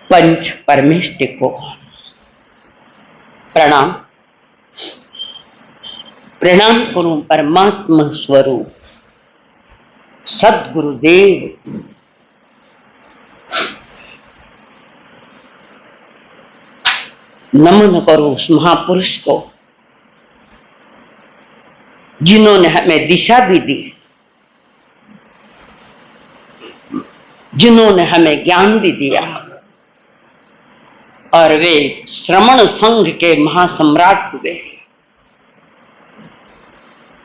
पंच परमेष्टि को प्रणाम। प्रणाम करूं परमात्मा स्वरूप सदगुरुदेव। नमन करूं उस महापुरुष को जिन्होंने हमें दिशा भी दी, जिन्होंने हमें ज्ञान भी दिया, और वे श्रमण संघ के महासम्राट हुए,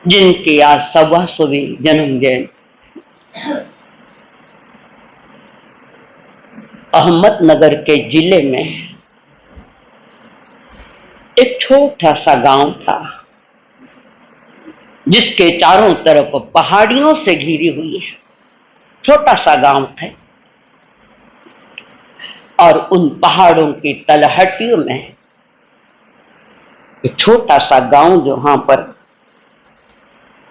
जिनकी आज 125वीं जन्म जयंती अहमदनगर के जिले में एक छोटा सा गांव था, जिसके चारों तरफ पहाड़ियों से घिरी हुई है। छोटा सा गांव था, और उन पहाड़ों की तलहटियों में एक छोटा सा गांव, जहां पर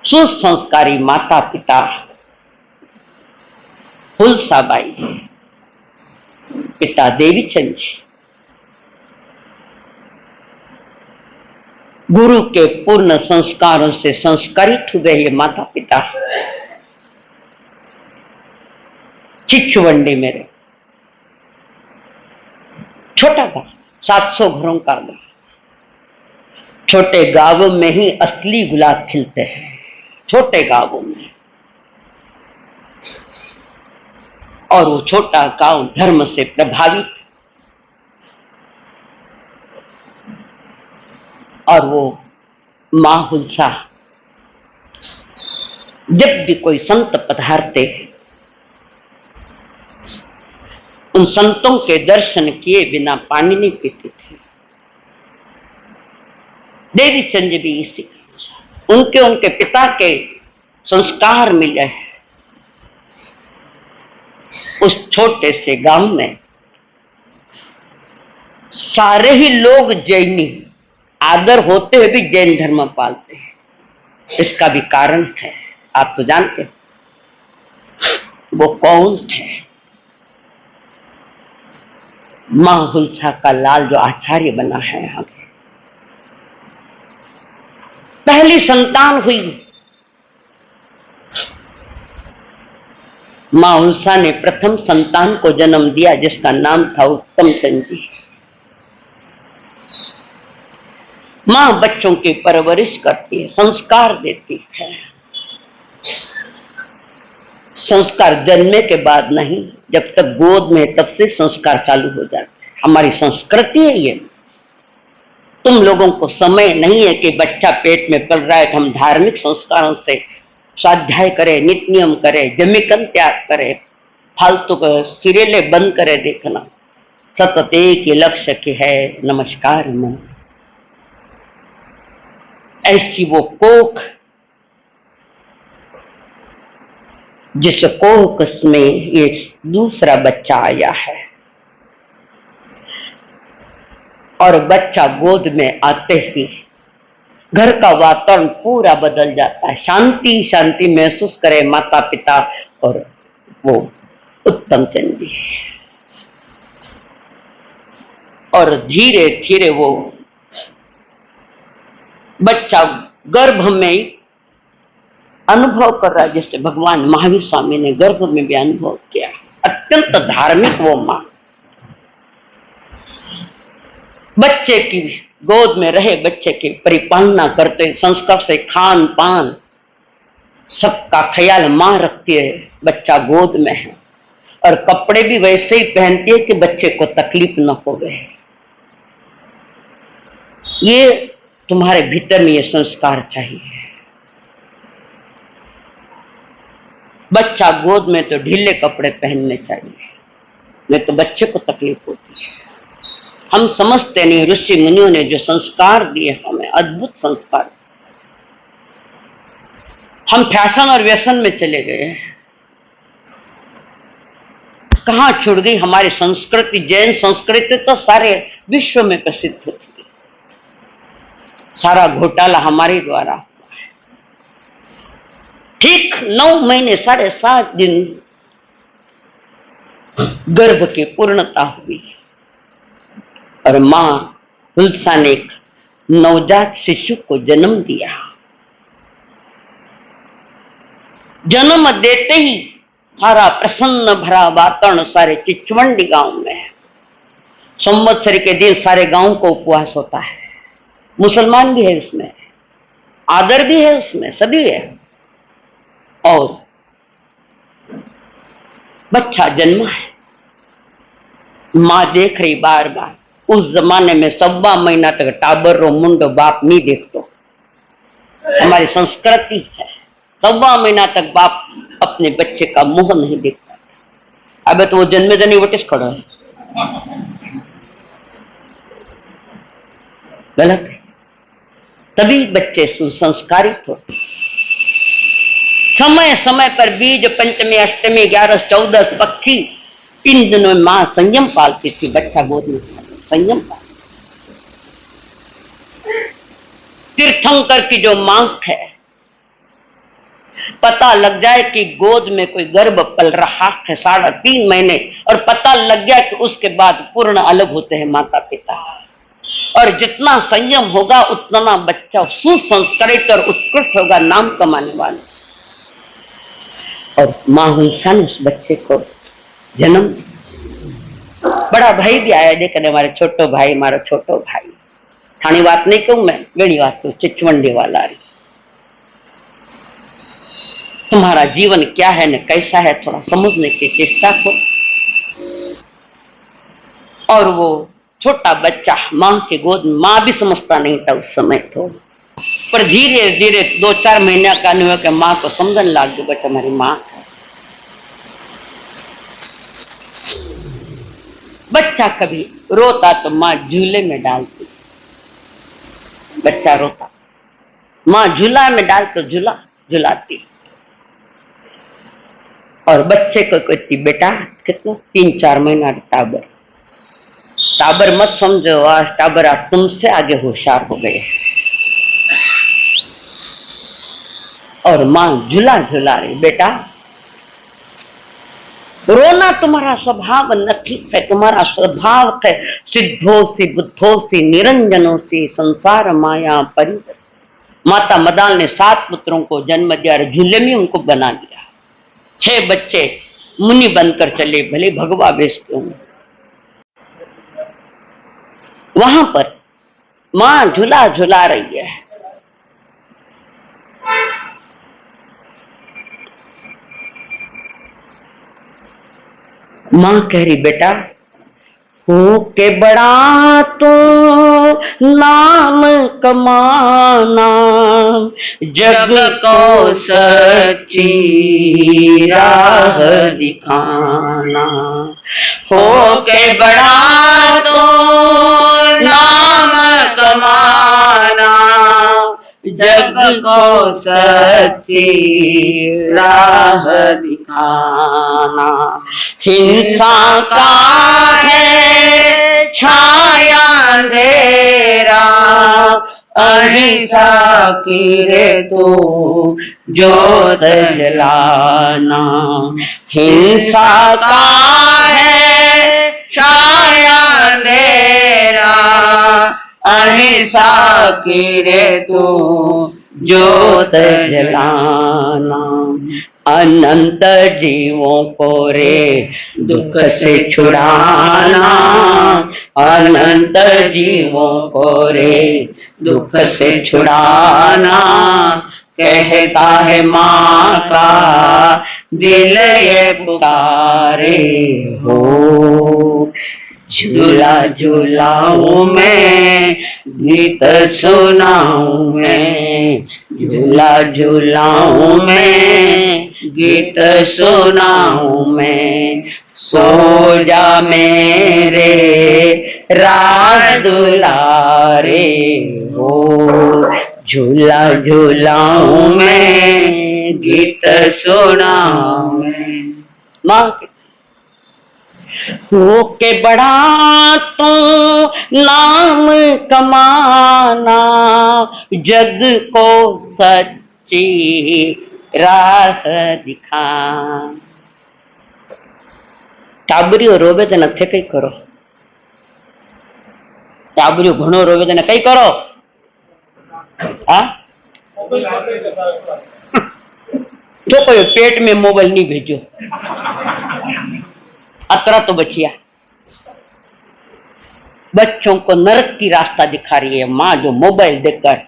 सुसंस्कारी माता पिता हुलसाबाई, पिता देवीचंद जी, गुरु के पूर्ण संस्कारों से संस्कारित हुए ये माता पिता चिचवंडी मेरे छोटा गांव, 700 घरों का गांव। छोटे गांवों में ही असली गुलाब खिलते हैं, छोटे गांवों में। और वो छोटा गांव धर्म से प्रभावित, और वो मां हुलसा जब भी कोई संत पधारते, उन संतों के दर्शन किए बिना पानी नहीं पीते थे। देवीचंद भी इसी, उनके पिता के संस्कार मिले उस छोटे से गांव में। सारे ही लोग जैनी, आदर होते हुए भी जैन धर्म पालते हैं। इसका भी कारण है, आप तो जानते हैं वो कौन थे। मां हुलसा का लाल जो आचार्य बना है, यहाँ पहली संतान हुई। मां हुलसा ने प्रथम संतान को जन्म दिया, जिसका नाम था उत्तम चंद जी। मां बच्चों की परवरिश करती है, संस्कार देती है। संस्कार जन्मे के बाद नहीं, जब तक गोद में तब से संस्कार चालू हो जाते हैं। हमारी संस्कृति है ये। तुम लोगों को समय नहीं है कि बच्चा पेट में पल रहा है तो हम धार्मिक संस्कारों से स्वाध्याय करें, नित्य नियम करें, जमीकन त्याग करें, फालतू को सीरियले बंद करे देखना। सतत एक ही लक्ष्य की है, नमस्कार मन। ऐसी वो कोख, जिस कोख में ये दूसरा बच्चा आया है, और बच्चा गोद में आते ही घर का वातावरण पूरा बदल जाता है। शांति शांति महसूस करे माता पिता और वो उत्तम चंद जी। और धीरे धीरे वो बच्चा गर्भ में अनुभव कर रहा है, जैसे भगवान महावीर स्वामी ने गर्भ में भी अनुभव किया। अत्यंत धार्मिक वो मां, बच्चे की गोद में रहे बच्चे की परिपालना करते, संस्कार से खान पान सबका ख्याल मां रखती है। बच्चा गोद में है, और कपड़े भी वैसे ही पहनती है कि बच्चे को तकलीफ न हो गए। ये तुम्हारे भीतर में ये संस्कार चाहिए। बच्चा गोद में तो ढीले कपड़े पहनने चाहिए, नहीं तो बच्चे को तकलीफ होती है। हम समझते नहीं, ऋषि मुनियों ने जो संस्कार दिए हमें, अद्भुत संस्कार। हम फैशन और व्यसन में चले गए। कहां छुड़ गई हमारी संस्कृति? जैन संस्कृति तो सारे विश्व में प्रसिद्ध थी। सारा घोटाला हमारे द्वारा। ठीक 9 महीने 7.5 दिन गर्भ की पूर्णता हुई, और मां हुल्सा ने एक नवजात शिशु को जन्म दिया। जन्म देते ही सारा प्रसन्न भरा वातावरण सारे चिचवंडी गांव में। संवत्सरी के दिन सारे गांव को उपवास होता है। मुसलमान भी है उसमें, आदर भी है उसमें, सभी है। और बच्चा जन्मा है, मां देख रही बार बार। उस जमाने में 1.25 महीना तक टाबर रो मुंडो बाप नहीं देखतो, हमारी संस्कृति है। 1.25 महीना तक बाप अपने बच्चे का मुंह नहीं देखता। अब तो वो जन्मे जनी वटिस खड़ा है, गलत है। तभी बच्चे सुसंस्कारित होते। समय समय पर बीज, पंचमी, अष्टमी, 11, 14 पक्षी, इन दिनों में मां संयम पालती थी। बच्चा गोद में संयम पालती। तीर्थंकर की जो मांग है, पता लग जाए कि गोद में कोई गर्भ पल रहा है 3.5 महीने, और पता लग गया कि उसके बाद पूर्ण अलग होते हैं माता पिता। और जितना संयम होगा उतना बच्चा सुसंस्कृत और उत्कृष्ट होगा, नाम कमाने वाला। और मां हुल्सा ने उस बच्चे को जन्म। बड़ा भाई भी आया देखने, हमारे छोटो भाई, मारो छोटो भाई। थानी बात नहीं कहूं मैं, बड़ी बात कहूं, चिचवंडी वाला। तुम्हारा जीवन क्या है न कैसा है, थोड़ा समझने की चेष्टा करो। और वो छोटा बच्चा मां के गोद में, मां भी समझता नहीं था उस समय तो, पर धीरे धीरे 2-4 महीना का अनुभव के मां को समझने लग गया, बेटा हमारी मां है। बच्चा कभी रोता तो मां झूले में डालती, बच्चा रोता मां झूला में डालकर झुलाती। और बच्चे को कहती, बेटा कितना 3-4 महीना टाबर, टाबर मत समझो, आज टाबर आज तुमसे आगे होशियार हो गए। और मां झूला झूला रही, बेटा रोना तुम्हारा स्वभाव नहीं है, तुम्हारा स्वभाव है सिद्धोसी बुद्धोसी निरंजनोसी संसार माया परिवर। माता मदाल ने 7 पुत्रों को जन्म दिया और झूले में उनको बना दिया। 6 बच्चे मुनि बनकर चले, भले भगवा बेच क्यों। वहां पर मां झूला झूला रही है। मां कह रही, बेटा हो के बड़ा तो नाम कमाना, जग को सच्ची राह दिखाना। हो के बड़ा तो नाम कमाना, जग को सच्ची राह दिखाना। हिंसा का है छाया अंधेरा, अहिंसा की रे तो ज्योत जलाना। हिंसा का है छाया अंधेरा, अहिंसा की रे तो ज्योत जलाना। अनंत जीवों को रे दुख से छुड़ाना, अनंत जीवों को रे दुख से छुड़ाना। कहता है माँ का दिल ये पुकारे हो। झूला झूलाऊं मैं, गीत सुनाऊं मैं, झूला झूलाऊं मैं, गीत सुनाऊं मैं। सो जा मेरे राज दुलारे हो। झूला झूलाऊं मैं, गीत सुनाऊं मैं। माँ हो के बड़ा तो नाम कमाना, जग को सच्ची राह दिखा। टाबरियो रोवे तो नथे कई करो, टाबरियो घणो रोवे तने कई करो हाँ तो कोई पेट में मोबाइल नहीं भेजो अतरा तो बचिया बच्चों को नरक की रास्ता दिखा रही है माँ जो मोबाइल देकर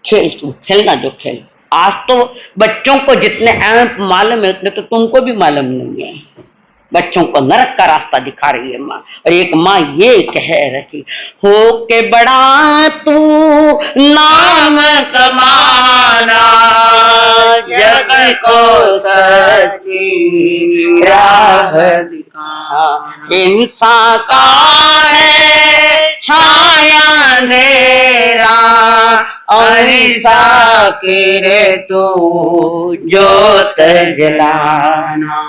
खेलना जो खेल आज तो बच्चों को जितने ऐप मालूम है उतने तो तुमको भी मालूम नहीं है बच्चों को नरक का रास्ता दिखा रही है माँ और एक माँ ये कह रही हो के बड़ा तू नाम कमाना जग को सच्ची राह दिखाना इंसान का है छाया अंधेरा अहिंसा किरे तू ज्योत जलाना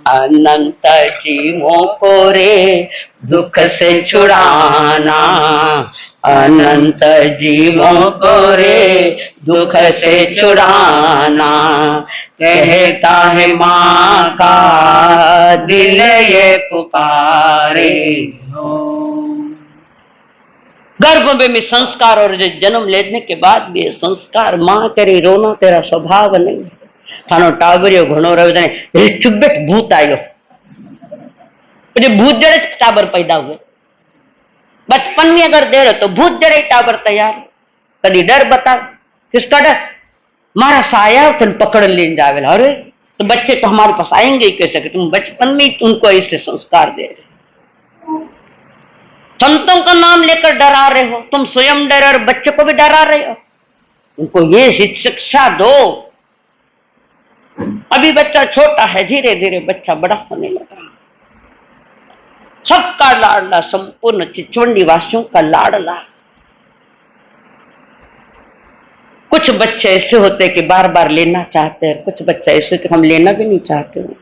अनंत जीवों को रे दुख से छुड़ाना अनंत जीवों को रे दुख से छुड़ाना कहता है माँ का दिल ये पुकारे गर्भ में संस्कार और जन्म लेने के बाद भी संस्कार माँ करे रोना तेरा स्वभाव नहीं थानो टाबरियो घणो रवे तने चुप बैठ भूत आयो मुझे भूत जड़े टाबर पैदा हुए बचपन में अगर दे रहे तो भूत जड़े टाबर तैयार कभी डर बता किसका डर मारा साया तुम पकड़ ले जावेला अरे तो बच्चे तो हमारे पास आएंगे ही कैसे तुम बचपन में तुमको ऐसे संस्कार दे रहे संतों का नाम लेकर डरा रहे हो तुम स्वयं डर और बच्चे को भी डरा रहे हो उनको ये शिक्षा दो अभी बच्चा छोटा है धीरे धीरे बच्चा बड़ा होने लगा सबका लाडला संपूर्ण चिचवंडी वासियों का लाडला कुछ बच्चे ऐसे होते कि बार बार लेना चाहते हैं कुछ बच्चे ऐसे कि हम लेना भी नहीं चाहते हो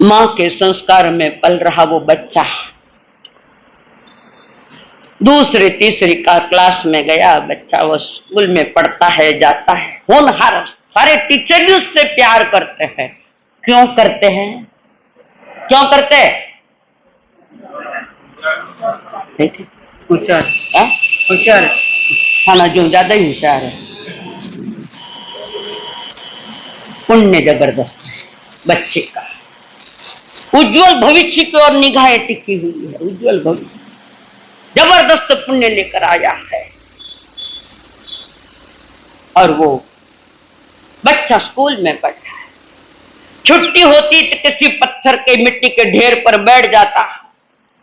मां के संस्कार में पल रहा वो बच्चा दूसरी तीसरी का क्लास में गया बच्चा वो स्कूल में पढ़ता है जाता है होनहार सारे टीचर भी उससे प्यार करते हैं क्यों करते हैं क्यों करते हैं होशियार होशियार खाना जो ज्यादा ही होशियार है पुण्य जबरदस्त है बच्चे का उज्जवल भविष्य की ओर निगाहें टिकी हुई है उज्जवल भविष्य जबरदस्त पुण्य लेकर आया है और वो बच्चा स्कूल में पढ़ता है छुट्टी होती तो किसी पत्थर के मिट्टी के ढेर पर बैठ जाता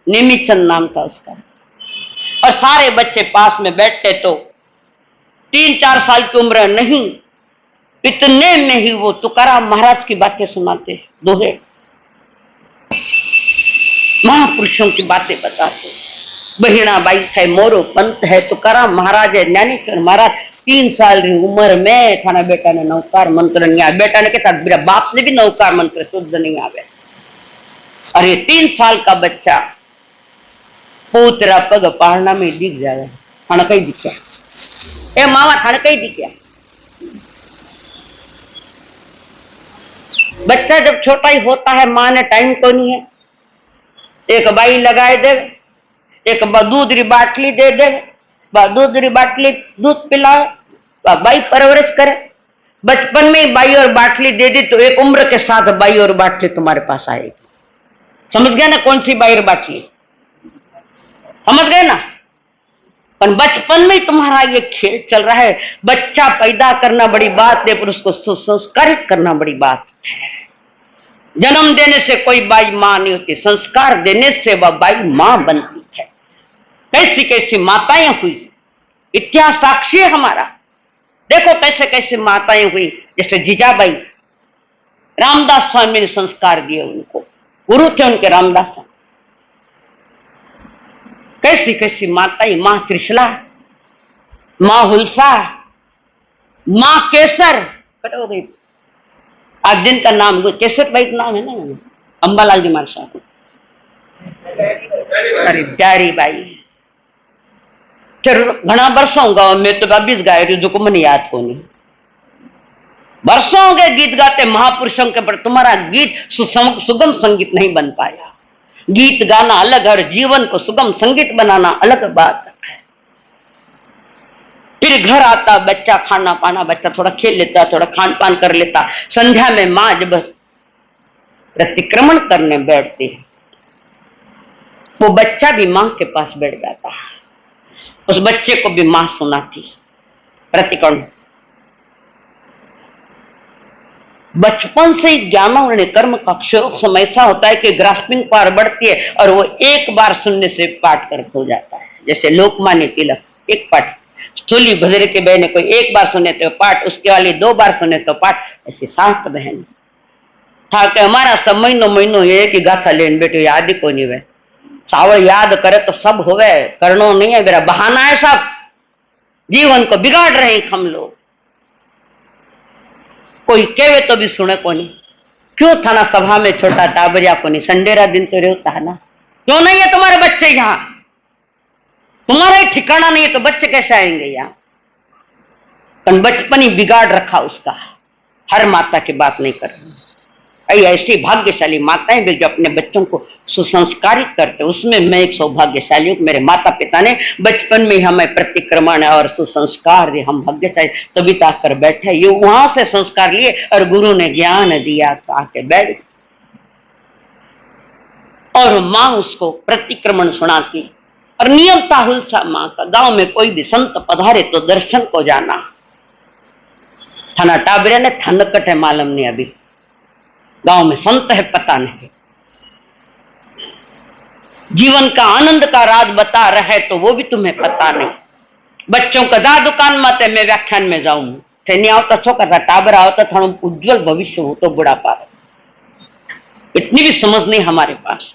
नेमीचंद नाम था उसका और सारे बच्चे पास में बैठते तो 3-4 साल की उम्र नहीं इतने में ही वो तुकाराम महाराज की बातें सुनाते दोहे महापुरुषों की बातें बताते बहिणा बाई है मोरो पंत है तुकाराम महाराज है ज्ञानेश्वर महाराज 3 साल की उम्र में थाना बेटा ने नौकार मंत्र नहीं आया बेटा ने कहता मेरा बाप ने भी नौकार मंत्र शुद्ध नहीं आवे अरे 3 साल का बच्चा पूतरा पग पहाड़ना में दिख जाए थाना कहीं दिखा ए मावा थाना कहीं दिखा बच्चा जब छोटा ही होता है माँ ने टाइम को नहीं है एक बाई लगाए दे एक दूध री बाटली दे दे दूध री बाटली दूध पिलाए बाई परवरिश करे बचपन में बाई और बाटली दे दी तो एक उम्र के साथ बाई और बाटली तुम्हारे पास आएगी समझ गए ना कौन सी बाई और बाटली समझ गए ना पर बचपन में तुम्हारा ये खेल चल रहा है बच्चा पैदा करना बड़ी बात है पर उसको सुसंस्कारित करना बड़ी बात है जन्म देने से कोई बाई मां नहीं होती संस्कार देने से वह बाई मां बनती है कैसी कैसी माताएं हुई इतिहास साक्षी है हमारा देखो कैसे कैसे माताएं हुई जैसे जीजाबाई रामदास स्वामी ने संस्कार दिए उनको गुरु थे उनके रामदास स्वामी कैसी कैसी माताएं मां त्रिशला मां हुलसा मां केसर हो गई आप जिनका नाम केसर भाई का नाम है ना अंबालाल जी मार साहब अरे प्यारी बाई घना बरसों गाँव में तो 22 गाय जो को मन याद को नहीं वर्षों हो गए गीत गाते महापुरुषों के, पर तुम्हारा गीत सुगम संगीत नहीं बन पाया। गीत गाना अलग और जीवन को सुगम संगीत बनाना अलग बात है। फिर घर आता बच्चा, खाना पाना, बच्चा थोड़ा खेल लेता, थोड़ा खान पान कर लेता। संध्या में माँ जब प्रतिक्रमण करने बैठती है, वो बच्चा भी माँ के पास बैठ जाता है। उस बच्चे को भी माँ सुनाती प्रतिक्रमण। बचपन से ही ज्ञान और कर्म का समय ऐसा होता है कि ग्रास्पिंग पावर बढ़ती है और वो एक बार सुनने से पाठ कर हो जाता है। जैसे लोकमान्य तिलक एक पाठ, स्थूली भद्र के बहने कोई एक बार सुने तो पाठ, उसके वाली 2 बार सुने तो पाठ। ऐसी 7 बहन था कि हमारा सब महीनों ये कि गाथा लेने बैठे, याद ही को नहीं वे सावल याद करे तो सब होवे, करनो नहीं है, मेरा बहाना है। सब जीवन को बिगाड़ रहे हम लोग। कोई कहे तो भी सुने को नहीं। क्यों थाना सभा में छोटा टाबरिया को नहीं, संडेरा दिन तो रहता है ना। क्यों नहीं है तुम्हारे बच्चे यहाँ? तुम्हारा ही ठिकाना नहीं है तो बच्चे कैसे आएंगे यहाँ? बचपन ही बिगाड़ रखा उसका। हर माता की बात नहीं कर रही, ऐसी भाग्यशाली माताएं भी जो अपने बच्चों को सुसंस्कारित करते, उसमें मैं एक सौभाग्यशाली हूं। मेरे माता पिता ने बचपन में हमें प्रतिक्रमण और सुसंस्कार दिए, हम भाग्यशाली तभी तक कर बैठे। ये वहां से संस्कार लिए और गुरु ने ज्ञान दिया तो आके बैठ। और माँ उसको प्रतिक्रमण सुनाती और नियम था हुलसा माँ का। गांव में कोई भी संत पधारे तो दर्शन को जाना। थाना टाबरिया ने थनकट है मालूम नहीं, अभी गांव में संत है पता नहीं। जीवन का आनंद का राज बता रहे तो वो भी तुम्हें पता नहीं। बच्चों का दा दुकान मत है, मैं व्याख्यान में जाऊं थे नहीं आवता छोका था टाबर आवता था, उज्जवल भविष्य हो तो बुढ़ापा। इतनी भी समझ नहीं हमारे पास।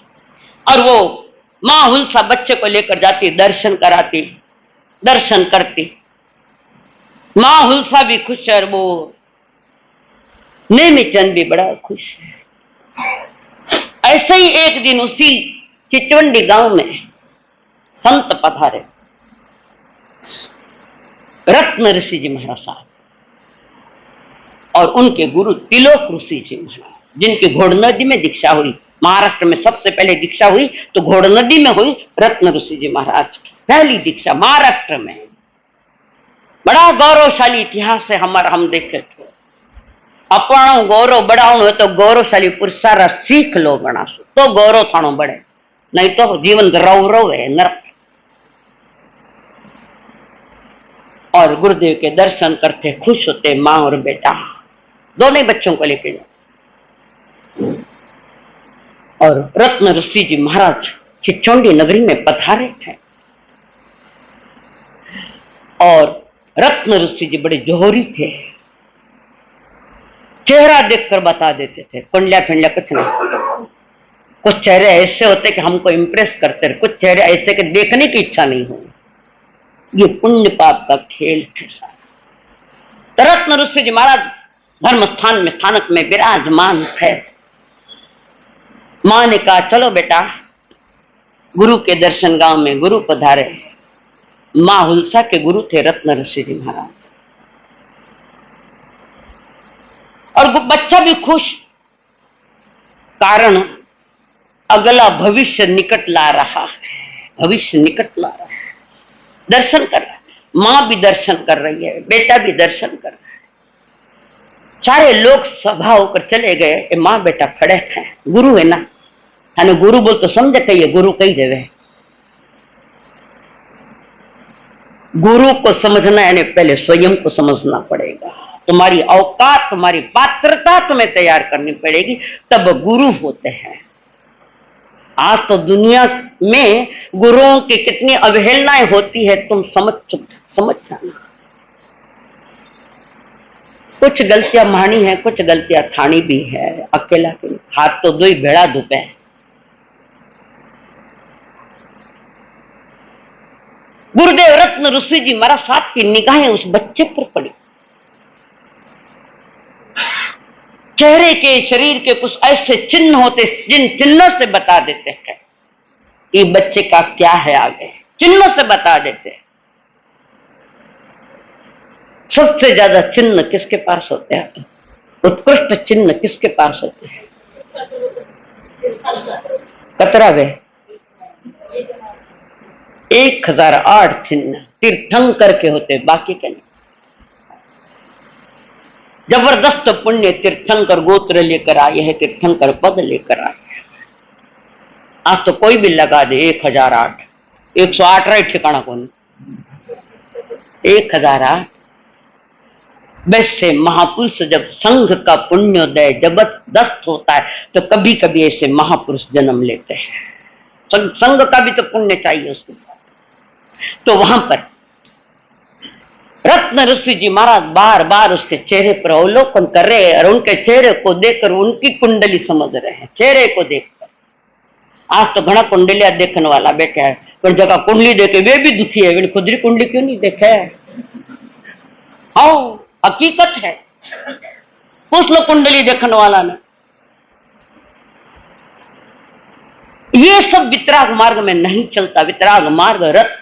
और वो माँ हुलसा बच्चे को लेकर जाती, दर्शन कराती, दर्शन करती। माँ हुलसा भी खुश है और वो नेमिचंद भी बड़ा खुश है। ऐसे ही एक दिन उसी चिचवंडी गांव में संत पधारे, रत्न ऋषि जी महाराज साहब और उनके गुरु तिलोक ऋषि जी महाराज, जिनकी घोड़ नदी में दीक्षा हुई। महाराष्ट्र में सबसे पहले दीक्षा हुई तो घोड़ नदी में हुई। रत्न ऋषि जी महाराज की पहली दीक्षा महाराष्ट्र में। बड़ा गौरवशाली इतिहास है हमारा। हम देखे तो अपनो गौरव बढ़ावनो है तो गौरवशाली पुरुषारा सीख लो बनासो तो गौरव थानो बढ़े, नहीं तो जीवन रौरव है, नरक। और गुरुदेव के दर्शन करते खुश होते माँ और बेटा, दोनों बच्चों को लेके जाओ। और रत्न ऋषि जी महाराज चिचौंडी नगरी में पधारे थे और रत्न ऋषि जी बड़े जोहरी थे। चेहरा देखकर बता देते थे, कुंडलिया फिंडलिया कुछ नहीं। कुछ चेहरे ऐसे होते कि हमको इंप्रेस करते, कुछ चेहरे ऐसे कि देखने की इच्छा नहीं हो। ये पुण्य पाप का खेल है सारा। रत्न ऋषि जी महाराज धर्म स्थान में स्थानक में विराजमान थे। मां ने कहा चलो बेटा गुरु के दर्शन, गांव में गुरु पधारे। मां हुलसा के गुरु थे रत्न ऋषि जी महाराज। और बच्चा भी खुश, कारण अगला भविष्य निकट ला रहा है। भविष्य निकट ला रहा है, दर्शन कर रहा है। मां भी दर्शन कर रही है, बेटा भी दर्शन कर रहा है। सारे लोग सभा होकर चले गए, मां बेटा खड़े थे। गुरु है ना, थाने गुरु बोल तो समझे कहिए गुरु कही देवे। गुरु को समझना यानी पहले स्वयं को समझना पड़ेगा। तुम्हारी औकात, तुम्हारी पात्रता तुम्हें तैयार करनी पड़ेगी, तब गुरु होते हैं। आज तो दुनिया में गुरुओं की कितनी अवहेलनाएं होती है, तुम समझ जाना। कुछ गलतियां मानी है, कुछ गलतियां ठानी भी है। अकेला के हाथ तो दो ही भेड़ा दुपे। गुरुदेव रत्न ऋषि जी महाराज साहब की निगाहें उस बच्चे पर पड़ी। चेहरे के, शरीर के कुछ ऐसे चिन्ह होते जिन चिन्हों से बता देते हैं कि बच्चे का क्या है आगे, चिन्हों से बता देते हैं। सबसे ज्यादा चिन्ह किसके पास होते हैं? उत्कृष्ट चिन्ह किसके पास होते हैं? 17वें 1008 चिन्ह तीर्थंकर के होते, बाकी के नहीं। जबरदस्त पुण्य तीर्थंकर गोत्र लेकर आए हैं, तीर्थंकर पद लेकर आए हैं। आज तो कोई भी लगा दे 1008, 108 रहा ठिकाना कौन, 1008। वैसे महापुरुष जब संघ का पुण्योदय जबरदस्त होता है तो कभी कभी ऐसे महापुरुष जन्म लेते हैं। संघ का भी तो पुण्य चाहिए उसके साथ। तो वहां पर रत्न ऋषि जी महाराज बार बार उसके चेहरे पर अवलोकन कर रहे हैं और उनके चेहरे को देखकर उनकी कुंडली समझ रहे हैं, चेहरे को देखकर। आज तो घना कुंडलिया देखने वाला बैठा है, पर जगह कुंडली देखे वे भी दुखी है, खुदरी कुंडली क्यों नहीं देखे? हाँ हकीकत है, पूछ लो कुंडली देखने वाला ने। ये सब वितराग मार्ग में नहीं चलता। वितराग मार्ग रत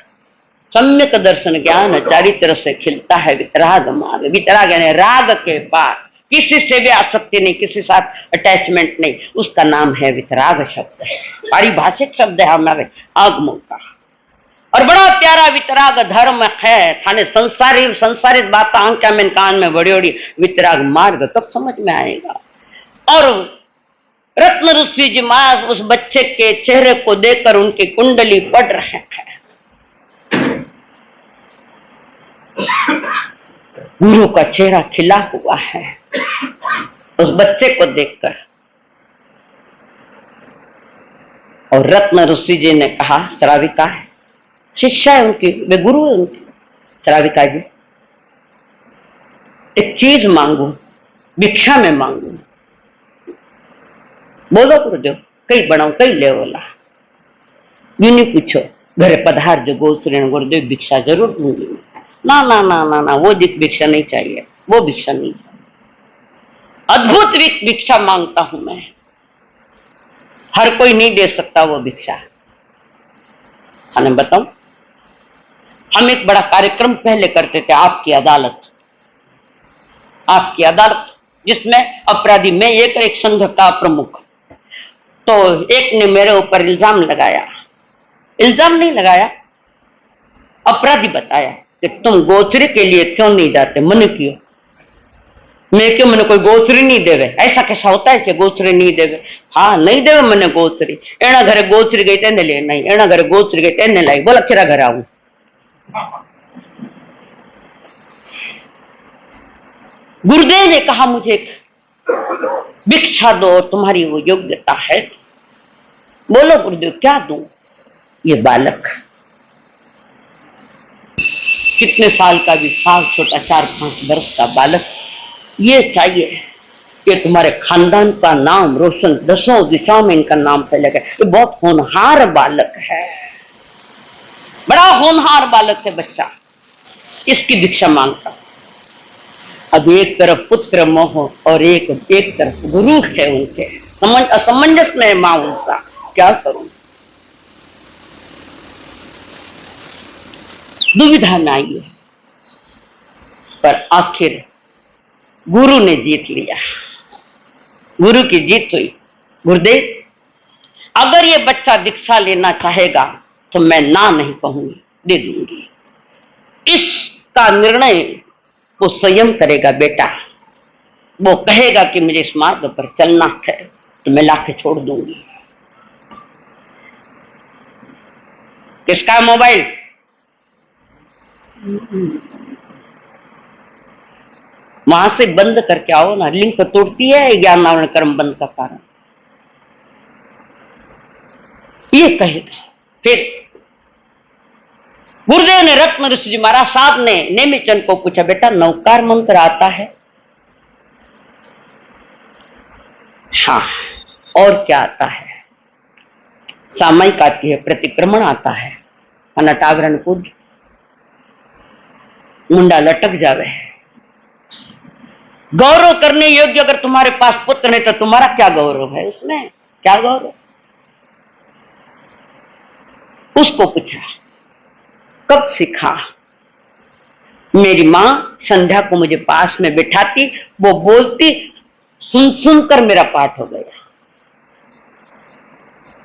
सम्यक दर्शन ज्ञान चारित्र से खिलता है वितराग मार्ग। वितराग यानी राग के पार, किसी से भी आसक्ति नहीं, किसी साथ अटैचमेंट नहीं, उसका नाम है वितराग शब्द है, पारिभाषिक शब्द है हमारे आगमों का। और बड़ा प्यारा वितराग धर्म है थाने संसारी बात आंख्या में कान में बड़ी बड़ी, वितराग मार्ग कब समझ में आएगा? और रत्न ऋषि जी महाराज उस बच्चे के चेहरे को देखकर उनकी कुंडली पढ़ रहे हैं। गुरु का चेहरा खिला हुआ है उस बच्चे को देखकर। और रत्न ऋषि जी ने कहा, श्राविका है, शिष्या है उनकी, वे गुरु है उनकी। श्राविका जी एक चीज मांगू, भिक्षा में मांगू, बोलो गुरुदेव, कई बनाऊ कई ले बोला। यू नहीं पूछो, घरे पधार जो गोश्री गुरुदेव भिक्षा जरूर दूंगी। ना ना ना ना ना, वो भिक्षा नहीं चाहिए, वो भिक्षा नहीं चाहिए। अद्भुत भिक्षा मांगता हूं मैं, हर कोई नहीं दे सकता वो भिक्षा। हमें बताऊं, हम एक बड़ा कार्यक्रम पहले करते थे, आपकी अदालत। आपकी अदालत जिसमें अपराधी, मैं एक संघ का प्रमुख। तो एक ने मेरे ऊपर इल्जाम लगाया, इल्जाम नहीं लगाया, अपराधी बताया कि तुम गोचरी के लिए क्यों नहीं जाते? मन क्यों? मैं क्यों, मैंने कोई गोचरी नहीं देवे? ऐसा कैसा होता है कि गोचरी नहीं देवे? हाँ नहीं देवे मैंने गोचरी। एना घरे गोचरी गई तेने ले नहीं, एना घरे गोचरी गई तेने लाई, बोला तेरा घर आऊं। गुरुदेव ने कहा मुझे भिक्षा दो, तुम्हारी वो योग्यता है। बोलो गुरुदेव क्या दूं? ये बालक कितने साल का भी, साल छोटा, 4-5 वर्ष का बालक, ये चाहिए कि तुम्हारे खानदान का नाम रोशन, 10 दिशाओं में इनका नाम फैलेगा। ये बहुत होनहार बालक है, बड़ा होनहार बालक है बच्चा, इसकी भिक्षा मांगता। अब एक तरफ पुत्र मोह और एक तरफ गुरु है उनके, असमंजस में मां उनका, क्या करूं? दुविधा में आई है, पर आखिर गुरु ने जीत लिया, गुरु की जीत हुई। गुरुदेव अगर ये बच्चा दीक्षा लेना चाहेगा तो मैं ना नहीं कहूंगी, दे दूंगी। इसका निर्णय वो स्वयं करेगा बेटा। वो कहेगा कि मुझे इस मार्ग पर चलना है तो मैं लाके छोड़ दूंगी। किसका मोबाइल? वहां से बंद करके आओ ना, लिंक तोड़ती है ज्ञान कर्म बंद का कारण। ये कहेगा। फिर गुरुदेव ने रत्न ऋषि जी महाराज साहब ने नेमिचंद को पूछा, बेटा नौकार मंत्र आता है? हाँ। और क्या आता है? सामयिक आती है, प्रतिक्रमण आता है, अनटावरण कूद, मुंडा लटक जावे। गौरव करने योग्य अगर तुम्हारे पास पुत्र नहीं तो तुम्हारा क्या गौरव है उसमें? क्या गौरव? उसको पूछा कब सीखा? मेरी मां संध्या को मुझे पास में बिठाती, वो बोलती, सुन सुनकर मेरा पाठ हो गया,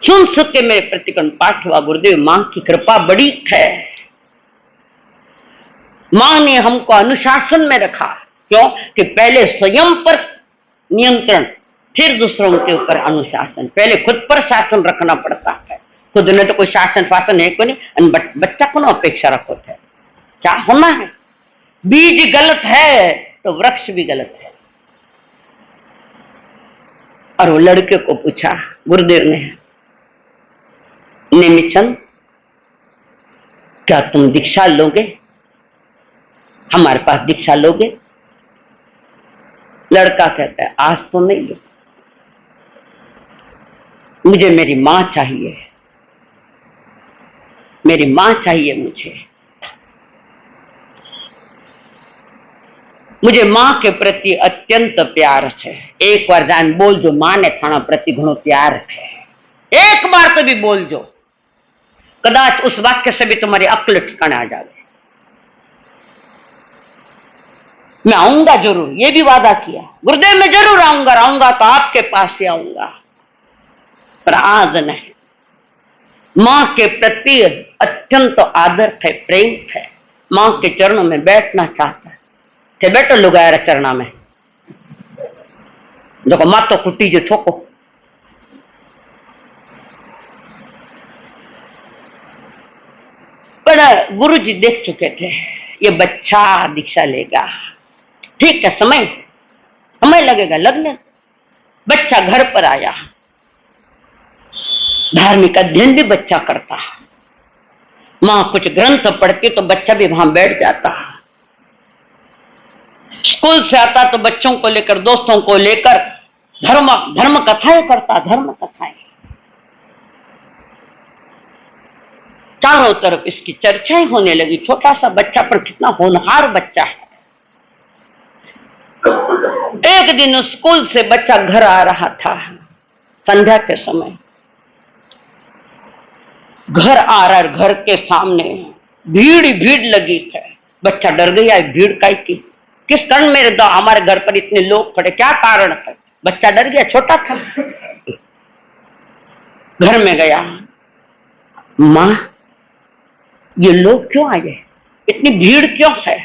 सुन सुन के मेरे प्रतिकरण पाठ हुआ। गुरुदेव मां की कृपा बड़ी है। मां ने हमको अनुशासन में रखा। क्यों? कि पहले स्वयं पर नियंत्रण, फिर दूसरों के ऊपर अनुशासन। पहले खुद पर शासन रखना पड़ता है। खुद ने तो कोई शासन फासन है को नहीं, बच्चा को ना अपेक्षा रखो थे। क्या होना है? बीज गलत है तो वृक्ष भी गलत है। और वो लड़के को पूछा गुरुदेव ने, नेमिचंद क्या तुम दीक्षा लोगे? हमारे पास दीक्षा लोगे? लड़का कहता है आज तो नहीं लो, मुझे मेरी मां चाहिए, मेरी मां चाहिए मुझे मां के प्रति अत्यंत प्यार है। एक बार जान बोल जो मां ने थाना प्रति घणो प्यार है। एक बार तो भी बोल जो, कदाच उस वाक्य से भी तुम्हारी अक्ल ठिकाने आ जाए। मैं आऊंगा जरूर, ये भी वादा किया गुरुदेव, मैं जरूर आऊंगा, आऊंगा तो आपके पास ही आऊंगा, पर आज नहीं। मां के प्रति अत्यंत आदर है, प्रेम है। मां के चरणों में बैठना चाहता है। थे बैठो लुगाया चरणा में, देखो मातो कुटी जो थोको। पर गुरु जी देख चुके थे ये बच्चा दीक्षा लेगा, ठीक है, समय लगेगा, लगने। बच्चा घर पर आया, धार्मिक अध्ययन भी बच्चा करता। मां कुछ ग्रंथ पढ़ती तो बच्चा भी वहां बैठ जाता। स्कूल से आता तो बच्चों को लेकर, दोस्तों को लेकर धर्म कथाएं करता, धर्म कथाएं। चारों तरफ इसकी चर्चाएं होने लगी। छोटा सा बच्चा पर कितना होनहार बच्चा है। एक दिन स्कूल से बच्चा घर आ रहा था, संध्या के समय घर आ रहा है। घर के सामने भीड़ ही भीड़ लगी है। बच्चा डर गया, भीड़ का की किस कारण मेरे दो हमारे घर पर इतने लोग खड़े, क्या कारण है? बच्चा डर गया, छोटा था। घर में गया, मां ये लोग क्यों आए, इतनी भीड़ क्यों है?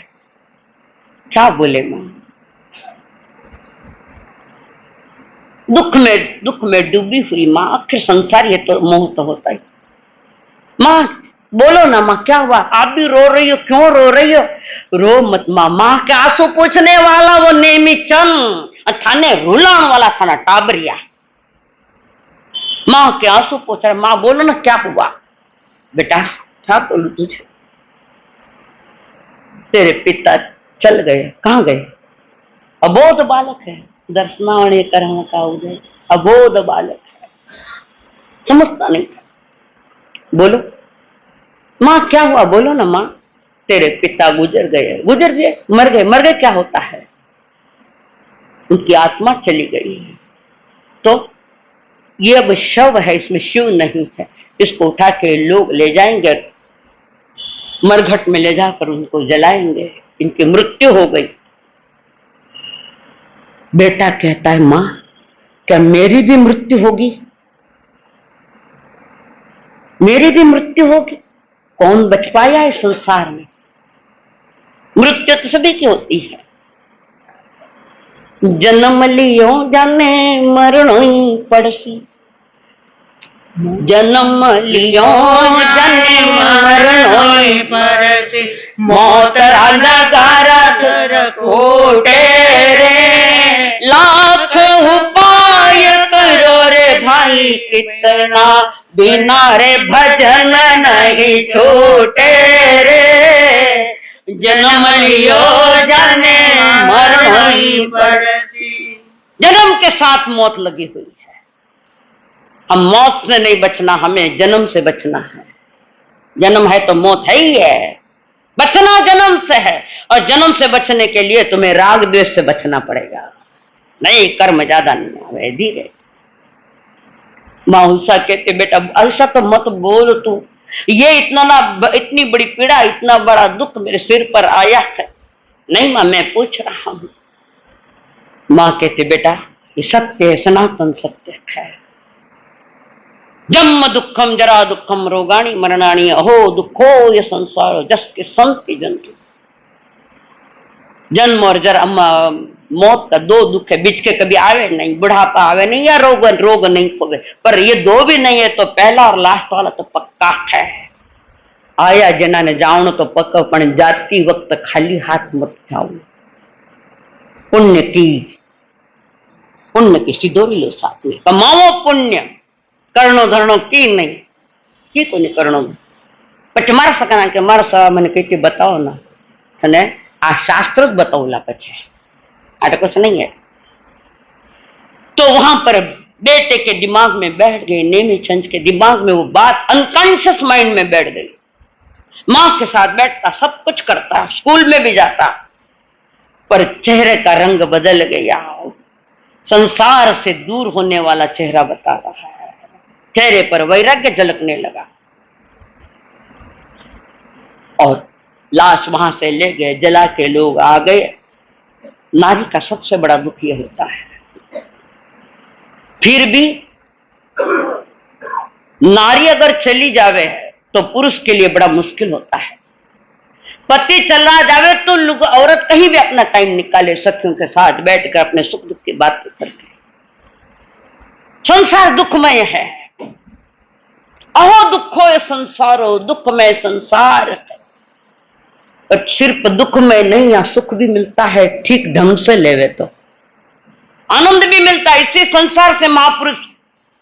क्या बोले मां? दुख में डूबी हुई मां, आखिर संसार ये तो मोह तो होता ही। मां बोलो ना मां, क्या हुआ? आप भी रो रही हो, क्यों रो रही हो? रो मत मां, मां के आंसू पूछने वाला वो नेमिचंद थाने रुलाण वाला था ना टाबरिया। मां के आंसू पूछ रहा, मां बोलो ना क्या हुआ? बेटा क्या बोलू तुझे? तेरे पिता चल गए। कहां गए? अबोध बालक है, दर्शनावणी करण का उदय, अबोध बालक है, समझता नहीं था। बोलो मां क्या हुआ? बोलो ना मां। तेरे पिता गुजर गए। गुजर गए? मर गए? मर गए क्या होता है? उनकी आत्मा चली गई है। तो ये अब शव है, इसमें शिव नहीं है। इसको उठा के लोग ले जाएंगे, मरघट में ले जाकर उनको जलाएंगे। इनकी मृत्यु हो गई। बेटा कहता है मां क्या मेरी भी मृत्यु होगी? मेरी भी मृत्यु होगी? कौन बच पाया है संसार में? मृत्यु तो सभी की होती है। जन्म लियो जाने मरणो ही पड़सी, जन्म लियो जाने मरणो ही पड़सी, मौत रांधागारा सर कोटे रे, लाख उपाय करो रे भाई कितना, बिना रे भजन नहीं छूटे रे, जन्म लियो जाने मरण ही पड़सी। जन्म के साथ मौत लगी हुई है। हम मौत से नहीं बचना, हमें जन्म से बचना है। जन्म है तो मौत है ही है। बचना जन्म से है, और जन्म से बचने के लिए तुम्हें राग द्वेष से बचना पड़ेगा। नहीं, कर्म ज्यादा नहीं आवे, धीरे। मां उल्सा कहते बेटा ऐसा तो मत बोल तू, ये इतनी बड़ी पीड़ा, इतना बड़ा दुख मेरे सिर पर आया है। नहीं मां मैं पूछ रहा हूं। मां कहती बेटा ये सत्य है, सनातन सत्य है। जन्म दुखम जरा दुखम रोगाणी मरणाणी अहो दुखो ये संसार जस के संति जंतु। जन्म और जरा मौत का दो दुख है, बीच के कभी आवे नहीं, बुढ़ापा आवे नहीं या रोग नहीं होवे, पर ये दो भी नहीं है तो पहला और लास्ट वाला तो पक्का है। आया जना ने जावण तो पक्का, पण जाती वक्त खाली हाथ मत जाओ। पुण्य की सिद्धोरी लो साथ में, कमाओ पुण्य, करणो धरणो की नहीं की को नहीं करणो। પછી મારા સકાના કે મારા સા મને કઈ बताओ ना, અને आ शास्त्र बताऊला पछे आटे कुछ नहीं है। तो वहां पर बेटे के दिमाग में बैठ गई, नेमीचंद के दिमाग में वो बात अनकॉन्शियस माइंड में बैठ गई। मां के साथ बैठता, सब कुछ करता, स्कूल में भी जाता, पर चेहरे का रंग बदल गया। संसार से दूर होने वाला चेहरा बता रहा है। चेहरे पर वैराग्य झलकने लगा और लाश वहां से ले गए, जला के लोग आ गए। नारी का सबसे बड़ा दुख यह होता है। फिर भी नारी अगर चली जावे तो पुरुष के लिए बड़ा मुश्किल होता है। पति चला जावे तो लोग औरत कहीं भी अपना टाइम निकाले, सखियों के साथ बैठकर अपने सुख दुख की बातें करके। संसार दुखमय है, अहो दुखो ये संसारो, दुखमय संसार। पर सिर्फ दुख में नहीं, या सुख भी मिलता है ठीक ढंग से लेवे तो आनंद भी मिलता है। इसी संसार से महापुरुष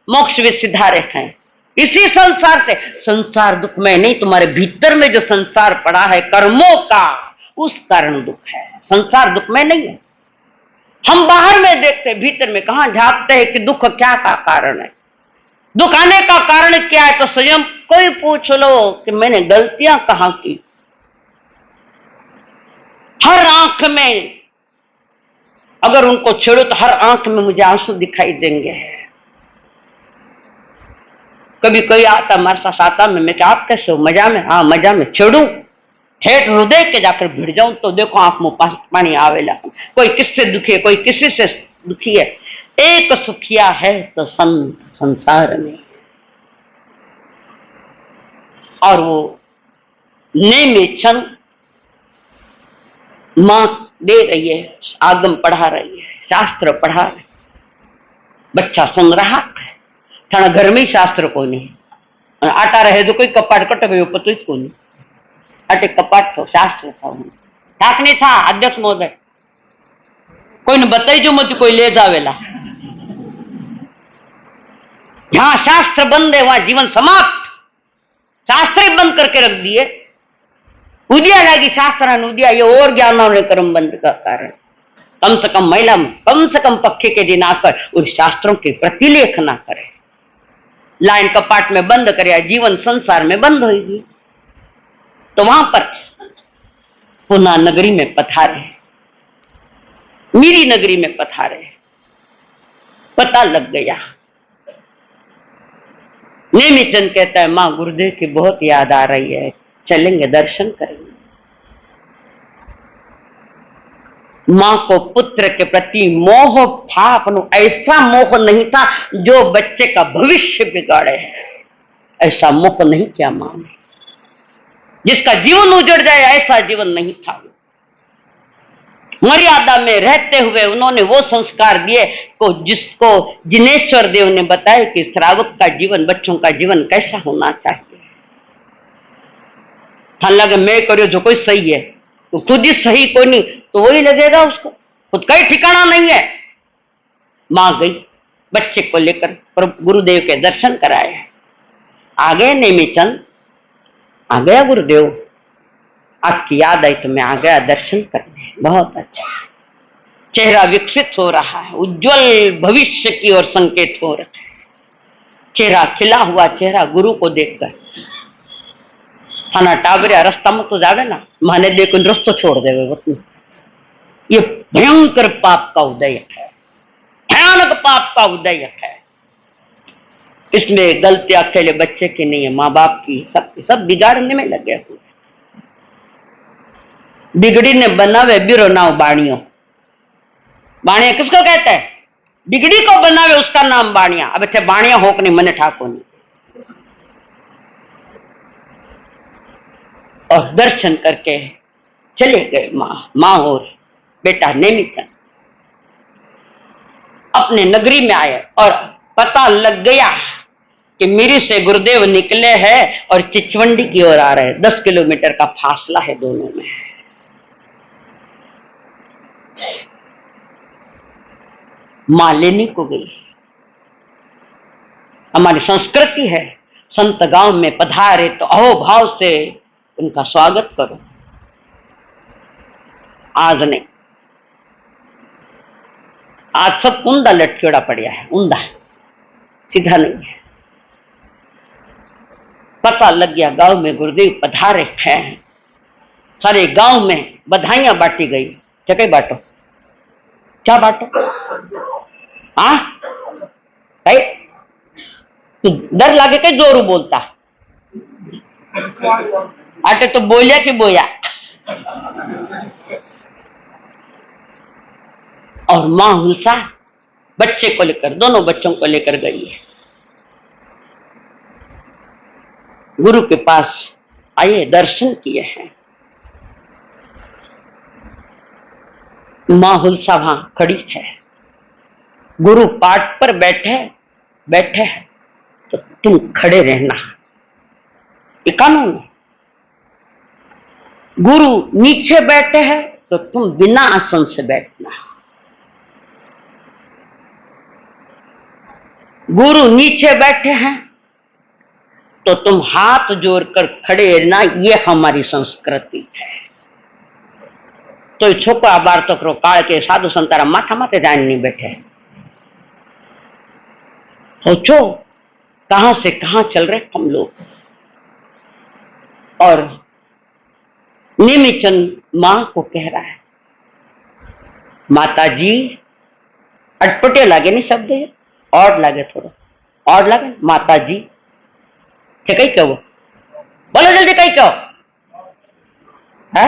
मोक्ष भी सिधारे हैं, इसी संसार से। संसार दुख में नहीं, तुम्हारे भीतर में जो संसार पड़ा है कर्मों का, उस कारण दुख है। संसार दुख में नहीं है। हम बाहर में देखते, भीतर में कहां झांकते हैं कि दुख क्या का कारण है, दुख आने का कारण क्या है। तो स्वयं कोई पूछ लो कि मैंने गलतियां कहां की। हर आंख में अगर उनको छेड़ो तो हर आंख में मुझे आंसू दिखाई देंगे। कभी कोई आता हमारे साथ आता में, मैं क्या आप कैसे हो, मजा में? हाँ मजा में। छेड़ू ठेठ हृदय के जाकर भिड़ जाऊं तो देखो आंख में पानी आवेला। कोई किससे दुखी है, कोई किसी से दुखी है। एक सुखिया है तो संत संसार में। और वो नेमिचंद मां दे रही है, आगम पढ़ा रही है, शास्त्र पढ़ा रही है, बच्चा सुन रहा है। थाना घर में ही शास्त्र को नहीं आटा रहे तो कोई कपाट कट गयो पतो को नहीं अटे कपाट तो शास्त्र था ठाक नहीं था। अध्यक्ष महोदय कोई ने बताई जो मत कोई ले जावेला। जहां शास्त्र बंद है वहां जीवन समाप्त। शास्त्र ही बंद करके रख दिए। उदिया लागी शास्त्र उदिया, ये और ज्ञान कर्म बंद का कारण। कम से कम महिला कम से कम पक्के के दिन आकर उस शास्त्रों के प्रतिलेख ना करे। लाइन कपाट में बंद करे, जीवन संसार में बंद होगी। तो वहां पर पुनः नगरी में पधारे, मेरी नगरी में पधारे। पता लग गया। नेमिचंद कहता है मां गुरुदेव की बहुत याद आ रही है, चलेंगे दर्शन करेंगे। मां को पुत्र के प्रति मोह था, अपन ऐसा मोह नहीं था जो बच्चे का भविष्य बिगाड़े है। ऐसा मोह नहीं किया मां ने, जिसका जीवन उजड़ जाए ऐसा जीवन नहीं था। मर्यादा में रहते हुए उन्होंने वो संस्कार दिए को जिसको जिनेश्वर देव ने बताया कि श्रावक का जीवन, बच्चों का जीवन कैसा होना चाहिए। था लगे मैं करो जो कोई सही है तो खुद ही सही कोई नहीं तो वही लगेगा उसको, खुद का ही ठिकाना नहीं है। मां गई बच्चे को लेकर गुरुदेव के दर्शन कराए। आ गए नेमिचंद, आ गया गुरुदेव, आपकी याद आई तो मैं आ गया दर्शन करने। बहुत अच्छा, चेहरा विकसित हो रहा है, उज्जवल भविष्य की ओर संकेत हो रहा है। चेहरा खिला हुआ चेहरा गुरु को देखकर थाना टाबरिया रास्ता में तो जावे ना, माने देखो रस्तो छोड़ देवे। ये भयंकर पाप का उदय है, भयानक पाप का उदय है। इसमें गलती अकेले बच्चे की नहीं है, माँ बाप की, सब बिगाड़ने में लगे हुए। बिगड़ी ने बनावे बिरो नाव बाणियों। बाणिया किसको कहते हैं? बिगड़ी को बनावे उसका नाम बाणिया। अब थे बाणिया होक नहीं मने ठाको नहीं। और दर्शन करके चले गए माँ और बेटा नेमिचंद अपने नगरी में आए और पता लग गया कि मिरी से गुरुदेव निकले हैं और चिचवंडी की ओर आ रहे हैं। 10 किलोमीटर का फासला है दोनों में। मां लेने को गई। हमारी संस्कृति है, संत गांव में पधारे तो अहोभाव से उनका स्वागत करो। आज नहीं, आज सब ऊंधा लटकेड़ा पड़ा है, ऊंधा सीधा नहीं है। पता लग गया गांव में गुरुदेव पधारे हैं। सारे गांव में बधाइयां बांटी गई। क्या बांटो, क्या बांटो? हाँ, डर लागे के जोरू बोलता आटे तो बोलिया कि बोया। और मां हुलसा बच्चे को लेकर, दोनों बच्चों को लेकर गई है। गुरु के पास आइए, दर्शन किए हैं। मां हुलसा वहां खड़ी है। गुरु पाठ पर बैठे हैं तो तुम खड़े रहना, ये कानून है। गुरु नीचे बैठे हैं तो तुम बिना आसन से बैठना। गुरु नीचे बैठे हैं तो तुम हाथ जोड़कर खड़े रहना। ये हमारी संस्कृति है। तो छोकरा बार तो करो काल के साधु संतारा माथा माथे जान नहीं बैठे। सोचो कहां से कहां चल रहे हम लोग। और नेमिचंद मां को कह रहा है, माता जी, अटपटे लागे नहीं शब्द, और लागे थोड़ा और लागे। माता जी कही क्यों, बोलो जल्दी कही क्यों है?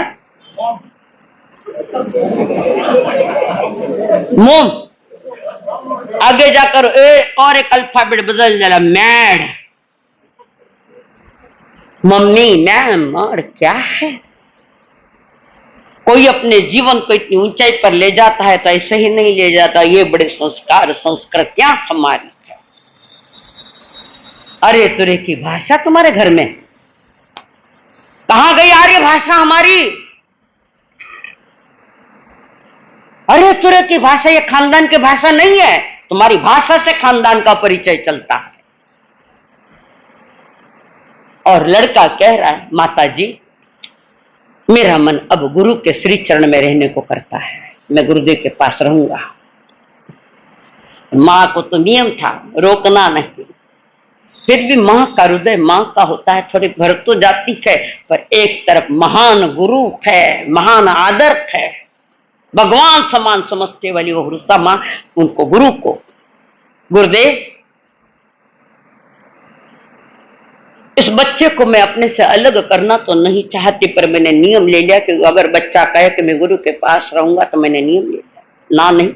मोम आगे जाकर और एक अल्फाबेट बदल जरा, मैड, मम्मी, मैम, और क्या है। कोई अपने जीवन को इतनी ऊंचाई पर ले जाता है तो ऐसे ही नहीं ले जाता। ये बड़े संस्कार संस्कृतियां हमारी है। अरे तुरे की भाषा तुम्हारे घर में कहां गई आर्य भाषा हमारी? अरे तुरे की भाषा ये खानदान की भाषा नहीं है। तुम्हारी भाषा से खानदान का परिचय चलता है। और लड़का कह रहा है, माता जी, मेरा मन अब गुरु के श्री चरण में रहने को करता है, मैं गुरुदेव के पास रहूंगा। मां को तो नियम था रोकना नहीं, फिर भी मां का हृदय मां का होता है। थोड़ी भड़क तो जाती है, पर एक तरफ महान गुरु है, महान आदर है, भगवान समान समझते वाली वो हुरुसा मां, उनको गुरु को, गुरुदेव, इस बच्चे को मैं अपने से अलग करना तो नहीं चाहती, पर मैंने नियम ले लिया कि अगर बच्चा कहे कि मैं गुरु के पास रहूंगा तो मैंने नियम ले लिया, ना नहीं,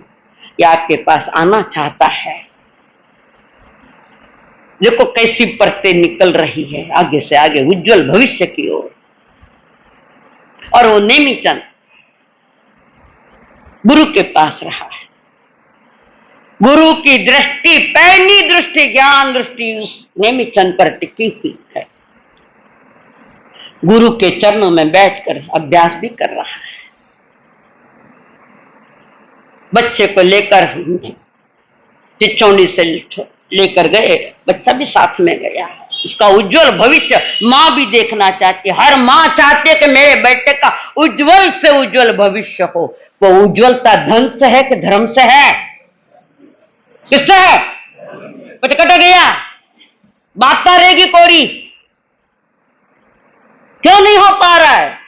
ये आपके पास आना चाहता है। देखो कैसी परतें निकल रही है आगे से आगे उज्जवल भविष्य की ओर। और वो नेमिचंद गुरु के पास रहा है। गुरु की दृष्टि, पहली दृष्टि, ज्ञान दृष्टि उस नेमिचंद पर टिकी हुई है। गुरु के चरणों में बैठकर अभ्यास भी कर रहा है। बच्चे को लेकर चिचौड़ी से लेकर गए, बच्चा भी साथ में गया। उसका उज्जवल भविष्य मां भी देखना चाहती है। हर मां चाहती है कि मेरे बेटे का उज्जवल से उज्जवल भविष्य हो। वो उज्जवलता धन से है कि धर्म से है? किससे है? कुछ कट गया, बात रहेगी कोरी, क्यों नहीं हो पा रहा है?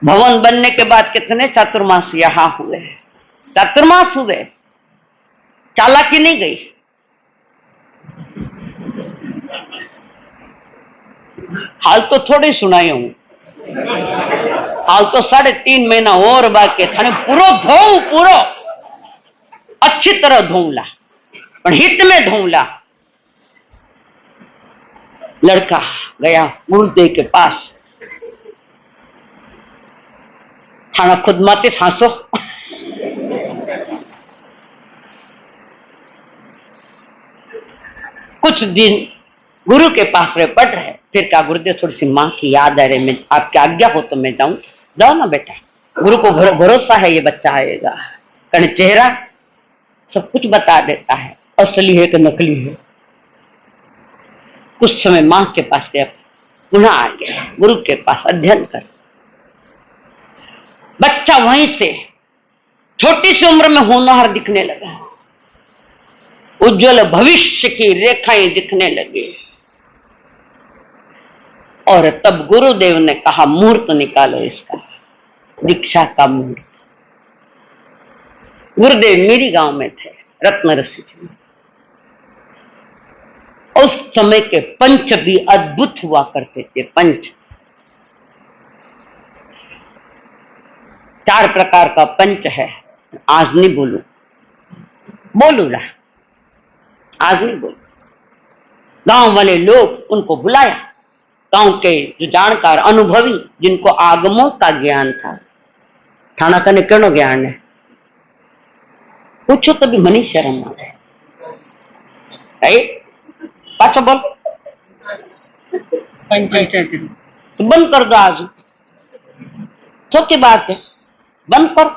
भवन बनने के बाद कितने चातुर्मास यहां हुए, चातुर्मास हुए, चालाकी नहीं गई। हाल तो थोड़े सुनाई हूं, हाल तो 3.5 महीना और बाकी थाने पूरो धोऊ पूरो अच्छी तरह धोऊला पर हित में धोऊला। लड़का गया गुरुदेव के पास। थाना खुद माते हंसो। कुछ दिन गुरु के पास रहे पढ़ रहे, फिर कहा गुरुदेव थोड़ी सी माँ की याद आ रही, मैं आपकी आज्ञा हो तो मैं जाऊं। जाओ ना बेटा, गुरु को भरोसा है ये बच्चा आएगा। कारण चेहरा सब कुछ बता देता है, असली है कि नकली है। कुछ समय माँ के पास गया, पुनः आ गया गुरु के पास अध्ययन कर। बच्चा वहीं से छोटी सी उम्र में होनहार दिखने लगा, उज्जवल भविष्य की रेखाएं दिखने लगी। और तब गुरुदेव ने कहा मुहूर्त निकालो इसका, दीक्षा का मुहूर्त। गुरुदेव मेरी गांव में थे, रत्न ऋषि जी। उस समय के पंच भी अद्भुत हुआ करते थे। पंच 4 प्रकार का पंच है। आज नहीं बोलूंगा, आज नहीं बोलू। गांव वाले लोग उनको बुलाया, गांव के जो जानकार अनुभवी जिनको आगमों का ज्ञान था। थाना कने केनो ज्ञान है पूछो तो भी मनी शर्म आ है। पाचो बोल तो बंद कर दो, आज छोटी बात है, बंद करो।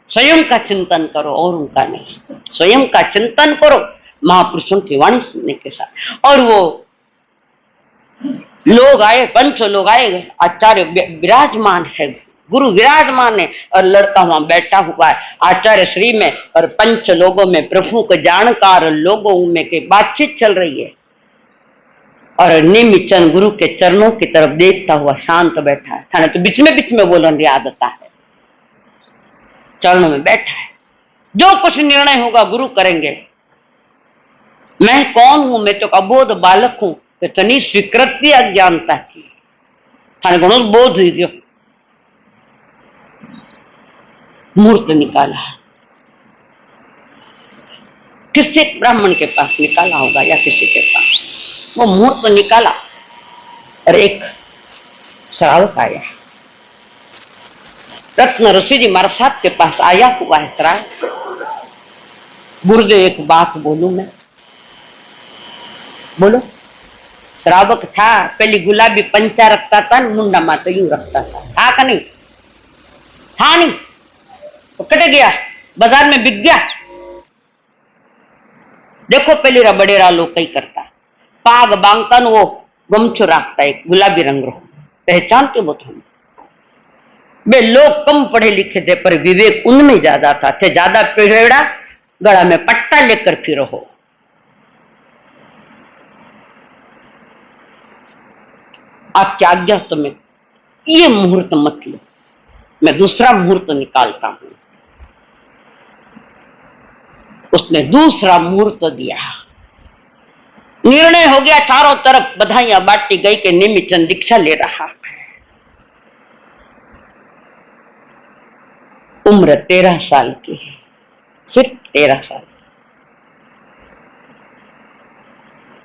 स्वयं का चिंतन करो और उनका नहीं। स्वयं का चिंतन करो महापुरुषों की वाणी सुनने के साथ। और वो लोग आए, 500 लोग आए, आचार्य विराजमान है, गुरु विराजमान है और लड़का वहां बैठा हुआ है आचार्य श्री में। और 5 लोगों में प्रभु के जानकार लोगों में के बातचीत चल रही है। और निमिचन गुरु के चरणों की तरफ देखता हुआ शांत बैठा है। थाने तो बीच में बोलने की आदत है, चरणों में बैठा है। जो कुछ निर्णय होगा गुरु करेंगे। मैं कौन हूं, मैं तो अबोध बालक हूं। इतनी स्वीकृति अज्ञानता की, थाने घणो बोध हुई गयो। मूर्त निकाला, किसी ब्राह्मण के पास निकाला होगा या किसी के पास। वो मूर्त निकाला और एक श्रावक आया। रत्न ऋषि जी महाराज साहब के पास आया हुआ है श्रावक। गुरुदेव एक बात बोलूं मैं, बोलो। श्रावक था, पहली गुलाबी पंचा रखता था, मुंडा मा तो यूं रखता था का नहीं था नहीं तो कट गया, बाजार में बिक गया। देखो पहली रबड़ेरा लोग कई करता, पाग बांकन वो गमछो रखता है गुलाबी रंग रो, पहचान के वो थोड़ी। वे लोग कम पढ़े लिखे थे पर विवेक उनमें ज्यादा था। थे ज्यादा पेड़ा, गला में पट्टा लेकर फिरो हो। आपकी आज्ञा तो मैं ये मुहूर्त मत लो, मैं दूसरा मुहूर्त निकालता हूं। उसने दूसरा मुहूर्त दिया, निर्णय हो गया। चारों तरफ बधाइयां बांटी गई कि निमिचन दीक्षा ले रहा है। उम्र 13 साल की है, सिर्फ 13 साल।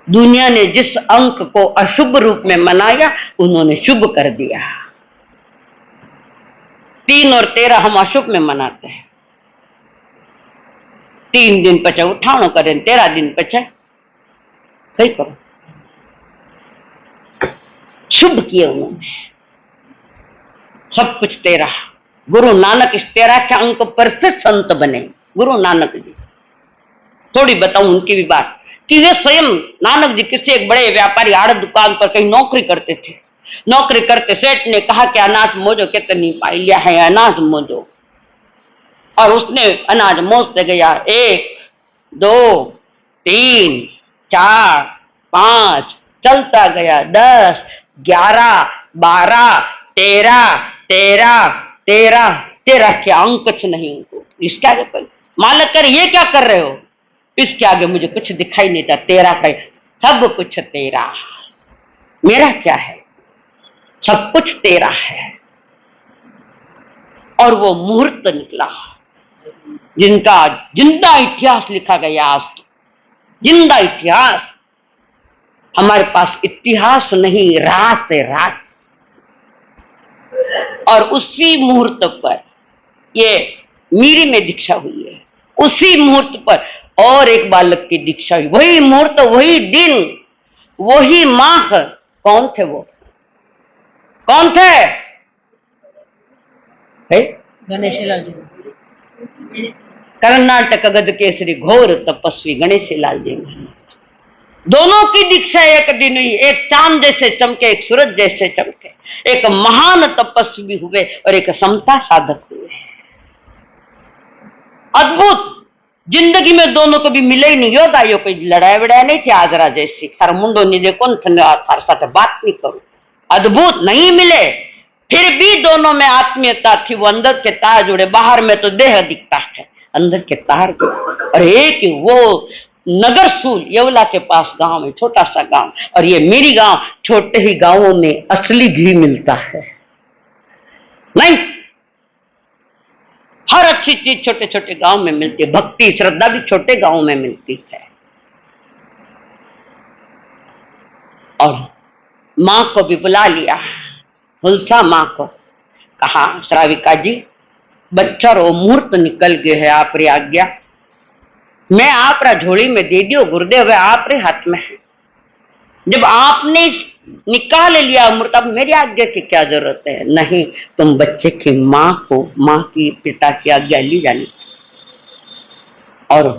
दुनिया ने जिस अंक को अशुभ रूप में मनाया उन्होंने शुभ कर दिया। 3 और 13 हम अशुभ में मनाते हैं। 3 दिन पचे उठाणो करें, 13 दिन पचे सही करो, शुभ किए उन्होंने। सब कुछ 13। गुरु नानक इस 13 के अंक पर से संत बने। गुरु नानक जी, थोड़ी बताऊं उनकी भी बात कि वे स्वयं नानक जी किसी एक बड़े व्यापारी आड़ दुकान पर कहीं नौकरी करते थे। नौकरी करते सेठ ने कहा कि अनाज मोजो, कितनी पाई लिया है अनाज मोजो। और उसने अनाज मोजते गया, 1 2 3 4 5 चलता गया, 10 11 12 13 13 13 13 के अंक कुछ नहीं उनको। इसके आगे मालक कर ये क्या कर रहे हो? इसके आगे मुझे कुछ दिखाई नहीं था। 13 का सब कुछ 13, मेरा क्या है? सब कुछ 13 है। और वो मुहूर्त निकला जिनका जिंदा इतिहास लिखा गया। आज तो जिंदा इतिहास, हमारे पास इतिहास नहीं, रास है, रास। और उसी मुहूर्त पर ये मीरी में दीक्षा हुई है, उसी मुहूर्त पर और एक बालक की दीक्षा हुई। वही मुहूर्त, वही दिन, वही माह। कौन थे वो? कौन थे? गणेशीलाल जी, कर्नाटक गद केसरी घोर तपस्वी गणेशीलाल जी महाराज। दोनों की दीक्षा एक दिन हुई। एक चांद जैसे चमके, एक सूरज जैसे चमके। एक महान तपस्वी हुए और एक समता साधक हुए। अद्भुत। जिंदगी में दोनों कभी मिले ही नहीं। योद्धा यो कोई लड़ाई वड़ाई नहीं थी आजरा जैसी। थार मुंडो नहीं देखो थार साथ बात नहीं करूं। अद्भुत नहीं मिले, फिर भी दोनों में आत्मीयता थी। वो अंदर के तार जुड़े, बाहर में तो देह दिखता है, अंदर के तार जुड़े। और एक वो नगरसूल येवला के पास गांव है, छोटा सा गांव, और ये मेरी गांव। छोटे ही गांवों में असली घी मिलता है नहीं? हर अच्छी चीज छोटे छोटे गांव में मिलती है। भक्ति श्रद्धा भी छोटे गांव में मिलती है। और मां को भी बुला लिया, हुलसा मां को कहा, श्राविका जी बच्चा रो मुहूर्त निकल गए है, आप री आज्ञा मैं आप रा झोली में दे दियो गुरुदेव, आप रे हाथ में है। जब आपने निकाल लिया मुहूर्त, अब मेरी आज्ञा की क्या जरूरत है? नहीं, तुम बच्चे की मां को, मां की पिता की आज्ञा ली जानी। और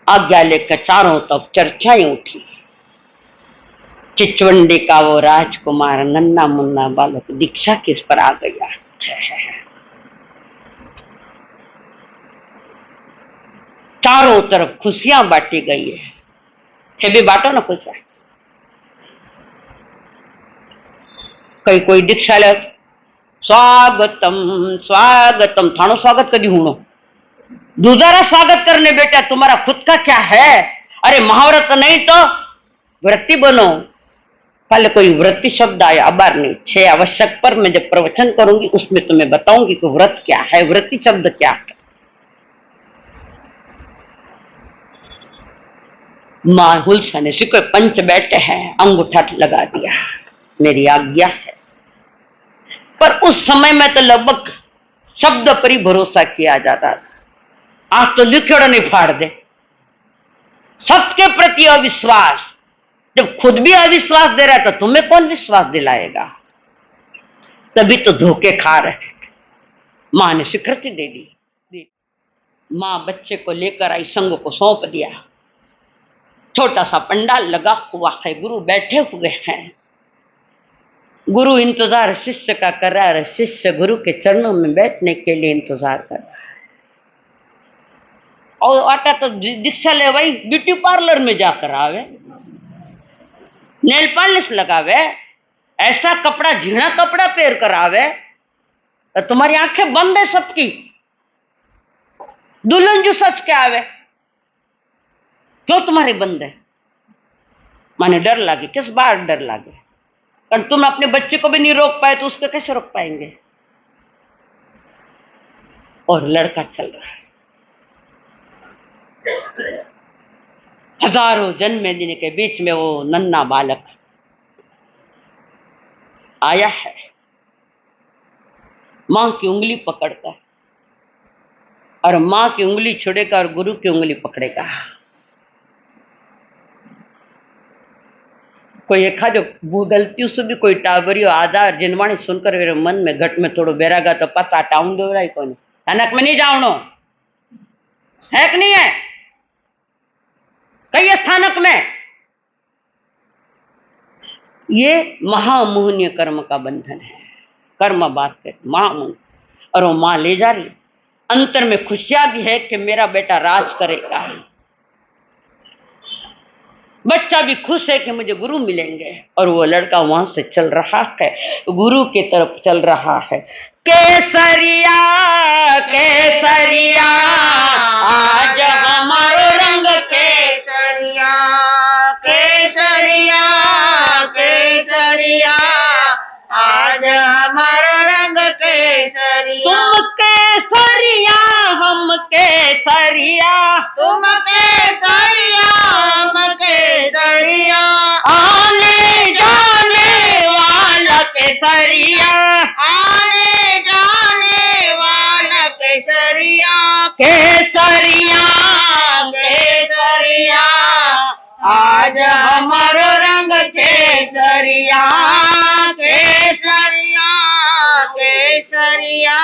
आज्ञा लेकर चारों तरफ चर्चाएं उठी। चिचवंडी का वो राजकुमार नन्ना मुन्ना बालक दीक्षा किस पर आ गया। चारों तरफ खुशियां बांटी गई है। थे भी बांटो ना खुशियां। कई कोई दीक्षा ले, स्वागतम स्वागतम, थानो स्वागत कदी हूं दूसरा स्वागत करने बेटा, तुम्हारा खुद का क्या है? अरे महाव्रत नहीं तो वृत्ति बनो। कल कोई वृत्ति शब्द आया, अबार नहीं, 6 आवश्यक पर मैं जब प्रवचन करूंगी उसमें तुम्हें बताऊंगी कि व्रत क्या है, वृत्ति शब्द क्या है। मां हुलसा ने सिक्के पंच बैठे हैं, अंगूठा लगा दिया, मेरी आज्ञा है। पर उस समय में तो लगभग शब्द पर ही भरोसा किया जाता था। आज तो लिखड़ा नहीं फाड़ दे। सबके प्रति अविश्वास। जब खुद भी अविश्वास दे रहा है तो तुम्हें कौन विश्वास दिलाएगा? तभी तो धोखे खा रहे। मां ने स्वीकृति दे दी। मां बच्चे को लेकर आई, संघ को सौंप दिया। छोटा सा पंडाल लगा हुआ है, गुरु बैठे हुए हैं। गुरु इंतजार शिष्य का कर रहा है, शिष्य गुरु के चरणों में बैठने के लिए इंतजार कर रहा है। और आटा तो दीक्षा ले भाई ब्यूटी पार्लर में जाकर आवे, नेल पॉलिश लगावे, ऐसा कपड़ा झीणा कपड़ा पहन कर आवे तो तुम्हारी आंखें बंद है सबकी। दुल्हन जो सच के आवे, क्यों तुम्हारी बंद है? माने डर लगे। किस बार डर लगे? कारण तुम अपने बच्चे को भी नहीं रोक पाए तो उसको कैसे रोक पाएंगे? और लड़का चल रहा है। हजारों जन्मे दिन के बीच में वो नन्ना बालक आया है, मां की उंगली पकड़कर। और मां की उंगली छोड़ेगा और गुरु की उंगली पकड़ेगा। कोई एखा जो गलती से भी कोई टावरियो आधार जिनवाणी सुनकर मेरे मन में घट में थोड़ो बेरागा तो पता टाउन दो रहा कौन स्थानक में नहीं जावनो है कि नहीं है? कई स्थानक में ये महामोहनीय कर्म का बंधन है। कर्म बात है महामोह। और वो मां ले जा रही, अंतर में खुशियां भी है कि मेरा बेटा राज करेगा। बच्चा भी खुश है कि मुझे गुरु मिलेंगे। और वो लड़का वहां से चल रहा है, गुरु की तरफ चल रहा है। केसरिया केसरिया आज हमारो रंग केसरिया, केसरिया केसरिया आज हमारो रंग केसरिया। तुम केसरिया हम केसरिया, आने जाने वाला केसरिया, आने जाने वाला केसरिया, केसरिया केसरिया, आज हमारो रंग केसरिया, केसरिया, केसरिया,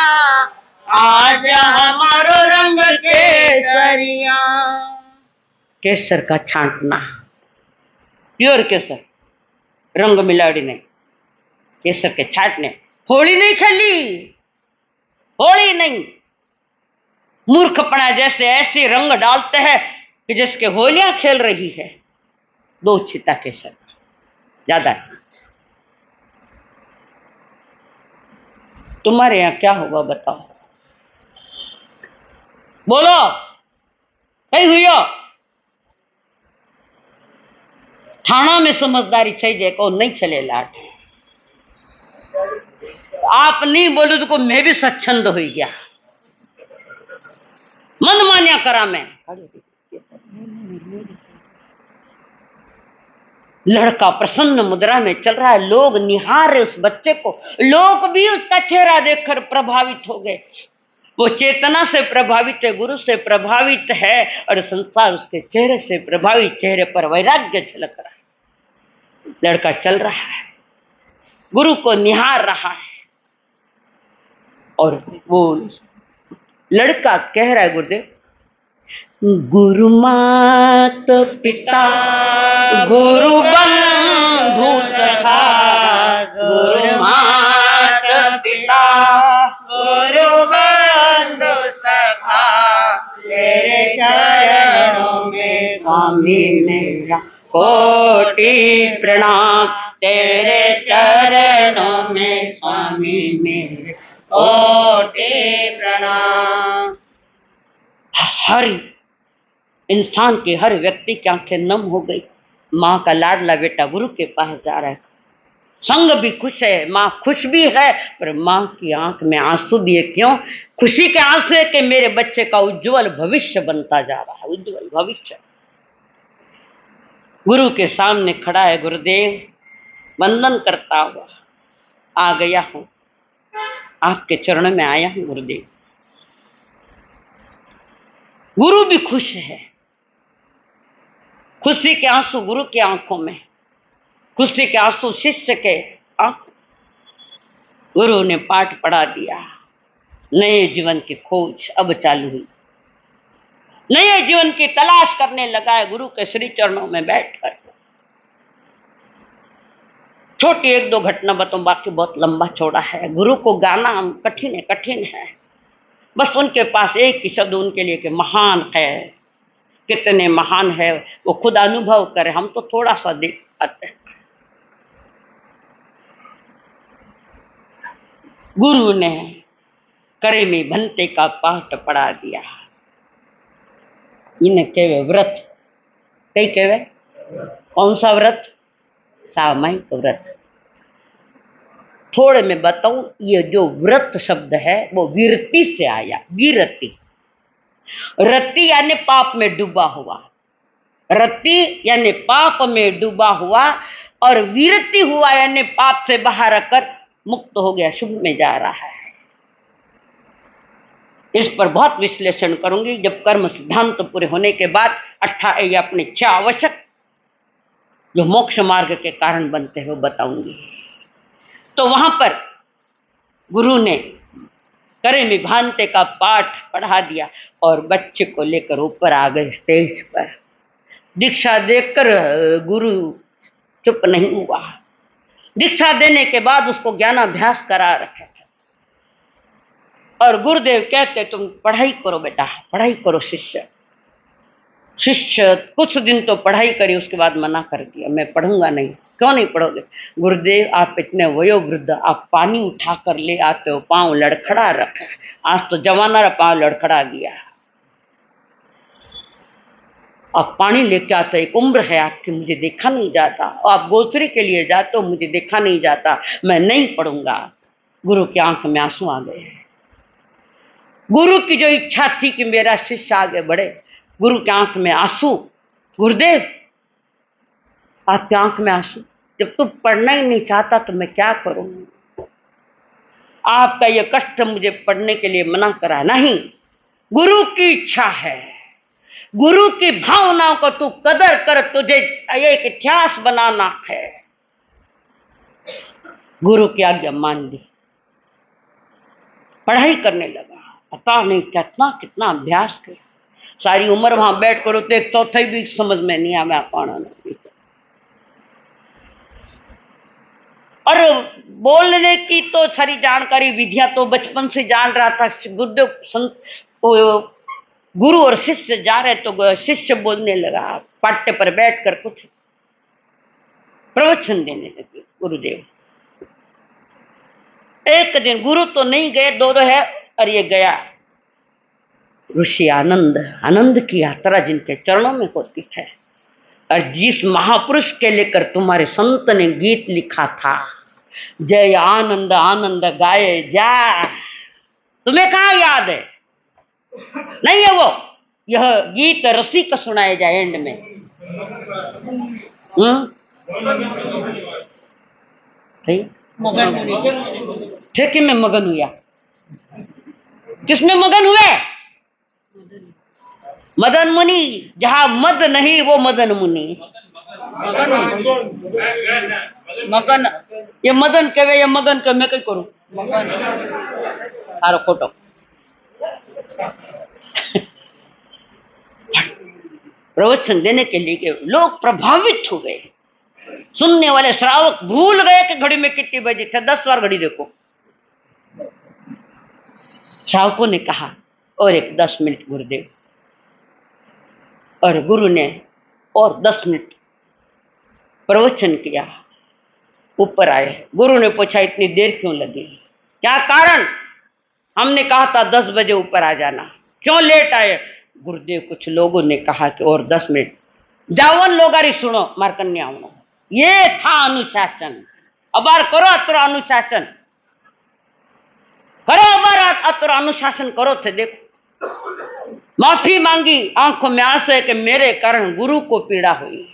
आज हमारो रंग केसरिया। केसर का छांटना, प्योर केसर, रंग मिलाड़ी नहीं, केसर के छांटने। होली नहीं खेली, होली नहीं, मूर्खपना जैसे ऐसे रंग डालते हैं कि जिसके होलियां खेल रही है। 2 छिता केसर ज्यादा है। तुम्हारे यहां क्या होगा बताओ, बोलो, कहीं हुई हो? थाना में समझदारी चाहिए को नहीं चले लाट। आप नहीं बोलो तो को मैं भी स्वच्छंद हो गया, मन मान्या करा मैं। लड़का प्रसन्न मुद्रा में चल रहा है, लोग निहार रहे उस बच्चे को, लोग भी उसका चेहरा देखकर प्रभावित हो गए। वो चेतना से प्रभावित है, गुरु से प्रभावित है, और संसार उसके चेहरे से प्रभावित, चेहरे पर वैराग्य झलक रहा है। लड़का चल रहा है, गुरु को निहार रहा है, और वो लड़का कह रहा है, गुरुदेव, गुरु मात पिता गुरु बंधु सखा, गुरु मात पिता गुरु बंधु सखा, तेरे चरणों में स्वामी मेरा कोटि प्रणाम, तेरे चरणों में स्वामी मेरे कोटि प्रणाम। हर इंसान की, हर व्यक्ति की आंखें नम हो गई। माँ का लाडला बेटा गुरु के पास जा रहा है, संग भी खुश है, माँ खुश भी है, पर माँ की आंख में आंसू भी है। क्यों? खुशी के आंसू है कि मेरे बच्चे का उज्जवल भविष्य बनता जा रहा है, उज्जवल भविष्य। गुरु के सामने खड़ा है, गुरुदेव वंदन करता हुआ आ गया हूं, आपके चरणों में आया हूं गुरुदेव। गुरु भी खुश है, खुशी के आंसू गुरु की आंखों में, खुशी के आंसू शिष्य के आंखों। गुरु ने पाठ पढ़ा दिया, नए जीवन की खोज अब चालू हुई, नए जीवन की तलाश करने लगा है गुरु के श्री चरणों में बैठकर। छोटी 1-2 घटना बताऊं, बाकी बहुत लंबा चौड़ा है। गुरु को गाना कठिन है। बस उनके पास एक ही शब्द उनके लिए कि महान है, कितने महान है वो खुद अनुभव करे, हम तो थोड़ा सा देख पाते हैं। गुरु ने करे में भंते का पाठ पढ़ा दिया। इन्हें कहवे व्रत, कई कहवे कौन सा व्रत? सामायिक व्रत। थोड़े में बताऊं, ये जो व्रत शब्द है वो वीरति से आया, वीरति। रति यानी पाप में डूबा हुआ, रति यानी पाप में डूबा हुआ, और वीरति हुआ यानी पाप से बाहर आकर मुक्त हो गया, शुभ में जा रहा है। इस पर बहुत विश्लेषण करूंगी जब कर्म सिद्धांत पूरे होने के बाद 18 अपने 6 आवश्यक जो मोक्ष मार्ग के कारण बनते हैं वो बताऊंगी। तो वहां पर गुरु ने करे में भांते का पाठ पढ़ा दिया और बच्चे को लेकर ऊपर आ गए स्टेज पर। दीक्षा देकर गुरु चुप नहीं हुआ। दीक्षा देने के बाद उसको ज्ञानाभ्यास करा रखे और गुरुदेव कहते तुम पढ़ाई करो बेटा, पढ़ाई करो। शिष्य कुछ दिन तो पढ़ाई करी, उसके बाद मना कर दिया, मैं पढ़ूंगा नहीं। क्यों नहीं पढ़ोगे? गुरुदेव आप इतने वयोवृद्ध, आप पानी उठा कर ले आते हो, पांव लड़खड़ा रखे। आज तो जवाना पांव लड़खड़ा गया। आप पानी लेके आते, एक उम्र है आपकी, मुझे देखा नहीं जाता। आप गोचरी के लिए जाते हो, मुझे देखा नहीं जाता, मैं नहीं पढ़ूंगा। गुरु की आंख में आंसू आ गए। गुरु की जो इच्छा थी कि मेरा शिष्य आगे बढ़े, गुरु की आंख में आंसू। गुरुदेव आपकी आंख में आंसू, जब तू पढ़ना ही नहीं चाहता तो मैं क्या करूं? आपका ये कष्ट मुझे पढ़ने के लिए मना करा नहीं, गुरु की इच्छा है, गुरु की भावनाओं को तू कदर कर, तुझे एक इतिहास बनाना है। गुरु की आज्ञा मान ली, पढ़ाई करने लगा। पता नहीं कितना कितना अभ्यास किया, सारी उम्र वहां बैठ करो तो एक चौथाई भी समझ में नहीं आया पढ़ना नहीं। और बोलने की तो सारी जानकारी विद्या तो बचपन से जान रहा था। गुरुदेव गुरु और शिष्य जा रहे तो शिष्य बोलने लगा, पाट्य पर बैठकर कुछ प्रवचन देने लगे गुरुदेव। एक दिन गुरु तो नहीं गए, दो है, और ये गया ऋषि आनंद। आनंद की यात्रा जिनके चरणों में होती है, और जिस महापुरुष के लेकर तुम्हारे संत ने गीत लिखा था, जय आनंद आनंद गाए जा, तुम्हें कहाँ याद है? नहीं है वो, यह गीत रसिक सुनाए जाए एंड में। ठेके में मगन हुआ, किसमें मगन हुए? मदन मुनि। जहां मद नहीं वो मदन मुनि। मगन ये मदन कहे या मगन कहे, मैं कहीं करूं सारो खोटो। प्रवचन देने के लिए लोग प्रभावित हो गए, सुनने वाले श्रावक भूल गए कि घड़ी में कितनी बजी थे। 10 बार घड़ी देखो। श्रावकों ने कहा और एक 10 मिनट गुरुदेव, और गुरु ने और 10 मिनट प्रवचन किया। ऊपर आए, गुरु ने पूछा इतनी देर क्यों लगी, क्या कारण? हमने कहा था 10 बजे ऊपर आ जाना, क्यों लेट आए? गुरुदेव कुछ लोगों ने कहा कि और 10 मिनट। जावन लोगारी सुनो मारकन्या, ये था अनुशासन। अबार करो अतर अनुशासन करो, अबार अतर अनुशासन करो थे। देखो माफी मांगी, आंखों में आंसू है कि मेरे कारण गुरु को पीड़ा हुई।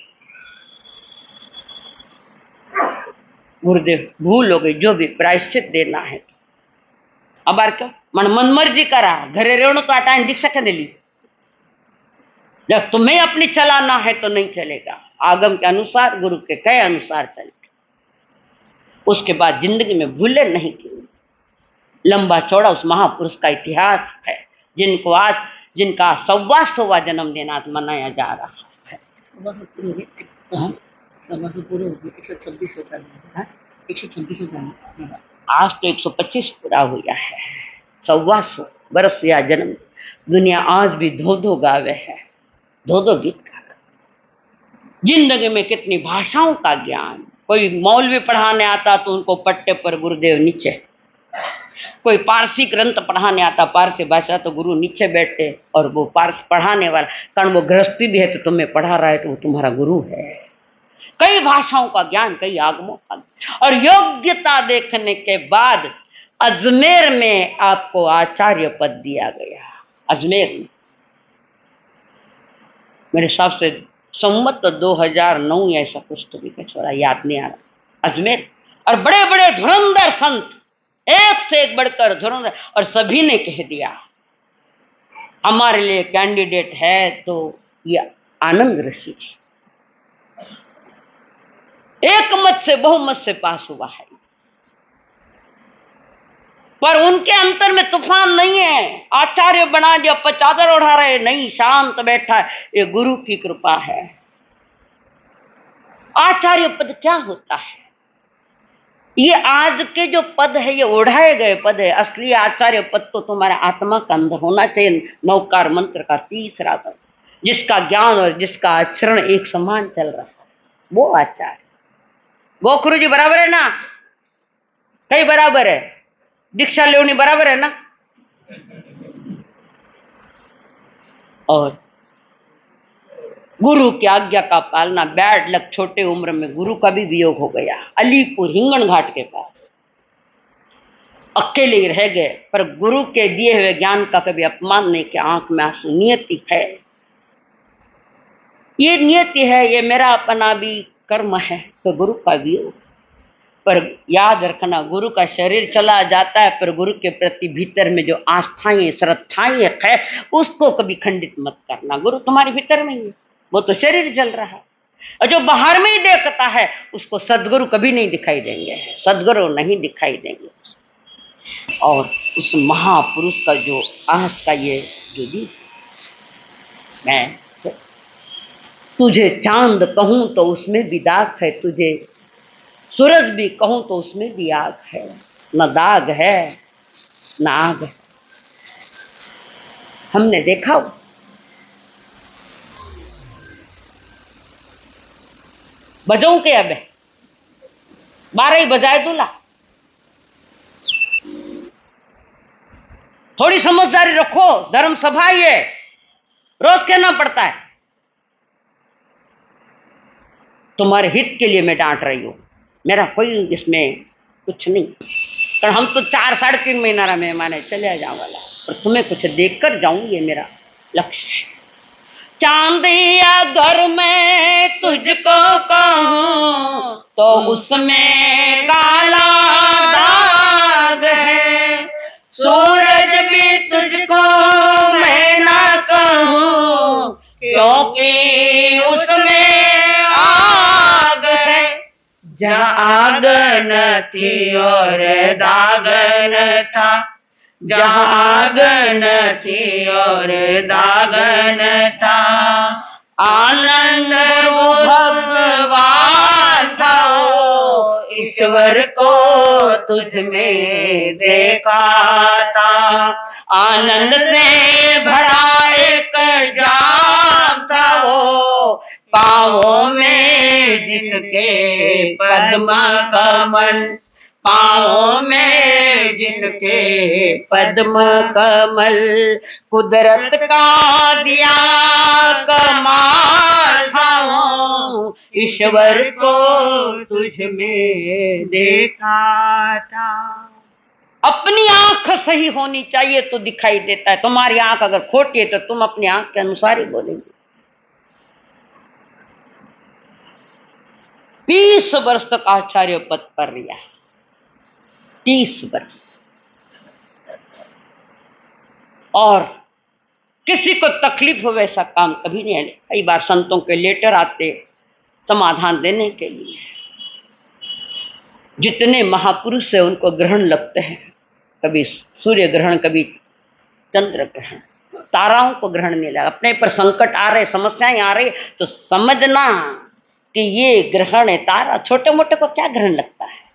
गुरुदेव भूल हो गई, जो भी प्रायश्चित देना है। अबार क्या मन मर्जी करा, घरे रेवणो तो आटा दीक्षा के ली। जब तुम्हें अपनी चलाना है तो नहीं चलेगा, आगम के अनुसार, गुरु के कहे अनुसार चले। उसके बाद जिंदगी में भूले नहीं की। लंबा चौड़ा उस महापुरुष का इतिहास है, जिनको आज जिनका 125वां जन्मदिन आज मनाया जा रहा है। 126 आज तो 125 पूरा हुआ है। 125 बरस या जन्म, दुनिया आज भी धो धो गावे है, धो धो गीत गा। जिंदगी में कितनी भाषाओं का ज्ञान। कोई मौलवी पढ़ाने आता तो उनको पट्टे पर गुरुदेव नीचे, कोई पारसी ग्रंथ पढ़ाने आता पारसी भाषा तो गुरु नीचे बैठे, और वो पारसी पढ़ाने वाला, कारण वो गृहस्थी भी है तो तुम्हें पढ़ा रहा है तो वो तुम्हारा गुरु है। कई भाषाओं का ज्ञान, कई आगमों का, और योग्यता देखने के बाद अजमेर में आपको आचार्य पद दिया गया। अजमेर में मेरे हिसाब से संवत 2009 या ऐसा कुछ तो भी थोड़ा याद नहीं आ रहा। अजमेर, और बड़े बड़े धुरंधर संत, एक से एक बढ़कर धुरंधर, और सभी ने कह दिया हमारे लिए कैंडिडेट है तो ये आनंद ऋषि जी। एक मत से बहुमत से पास हुआ है, पर उनके अंतर में तूफान नहीं है। आचार्य बना दिया, चादर उड़ा रहे नहीं, शांत बैठा है, ये गुरु की कृपा है। आचार्य पद क्या होता है? ये आज के जो पद है ये ओढ़ाए गए पद है। असली आचार्य पद तो तुम्हारे आत्मा का अंदर होना चाहिए। नौकार मंत्र का 3रा पद, जिसका ज्ञान और जिसका आचरण एक समान चल रहा है, वो आचार्य। गोखरू जी बराबर है ना? कई बराबर है, दीक्षा लेवनी बराबर है ना? और गुरु की आज्ञा का पालना। बैड लक, छोटे उम्र में गुरु का भी वियोग हो गया। अलीपुर हिंगण घाट के पास अकेले रह गए, पर गुरु के दिए हुए ज्ञान का कभी अपमान नहीं किया। आंख में आंसू, नियति है। ये नियति है, ये मेरा अपना भी कर्म है, तो गुरु का वियोग। पर याद रखना, गुरु का शरीर चला जाता है, पर गुरु के प्रति भीतर में जो आस्थाएं श्रद्धाएं है उसको कभी खंडित मत करना। गुरु तुम्हारे भीतर में ही है, वो तो शरीर जल रहा है। और जो बाहर में ही देखता है उसको सदगुरु कभी नहीं दिखाई देंगे, सदगुरु नहीं दिखाई देंगे। और उस महापुरुष का जो आज का ये जो जी, मैं तुझे चांद कहूं तो उसमें भी दाग है, तुझे सूरज भी कहूं तो उसमें भी आग है, न दाग है न आग है। हमने देखा बजाऊं के अब 12 ही बजाए दूल्हा। थोड़ी समझदारी रखो, धर्म सभा ये रोज कहना पड़ता है। तुम्हारे हित के लिए मैं डांट रही हूं, मेरा कोई इसमें कुछ नहीं, कारण हम तो 4-3.5 महीना मेहमान है, चले जाऊं वाला, पर तुम्हें कुछ देखकर जाऊं, ये मेरा लक्ष्य। चांदिया घर में तुझको कहूं तो उसमें काला दाग है, सूरज भी तुझको मैं ना कहूं क्योंकि उसमें आग है। जहाँ आग न थी और दाग न था, जहाँ आग न थी और दाग न था, आनंद वो भगवान था, ईश्वर को तुझ में देखा था। आनंद से भरा एक जाम था वो, पाँवों में जिसके पद्म कमल, पाँवों में जिसके पद्म कमल, कुदरत का दिया कमाल था वो, ईश्वर को तुझ में देखा था। अपनी आंख सही होनी चाहिए तो दिखाई देता है, तुम्हारी आंख अगर खोटी है तो तुम अपनी आंख के अनुसार ही बोलेंगे। 30 वर्ष तक आचार्य पद पर रिया, 30 वर्ष, और किसी को तकलीफ हो वैसा काम कभी नहीं है। कई बार संतों के लेटर आते समाधान देने के लिए, जितने महापुरुष है उनको ग्रहण लगते हैं, कभी सूर्य ग्रहण, कभी चंद्र ग्रहण, ताराओं को ग्रहण नहीं लगा। अपने पर संकट आ रहे, समस्याएं आ रही, तो समझना कि ये ग्रहण है। तारा छोटे मोटे को क्या ग्रहण लगता है।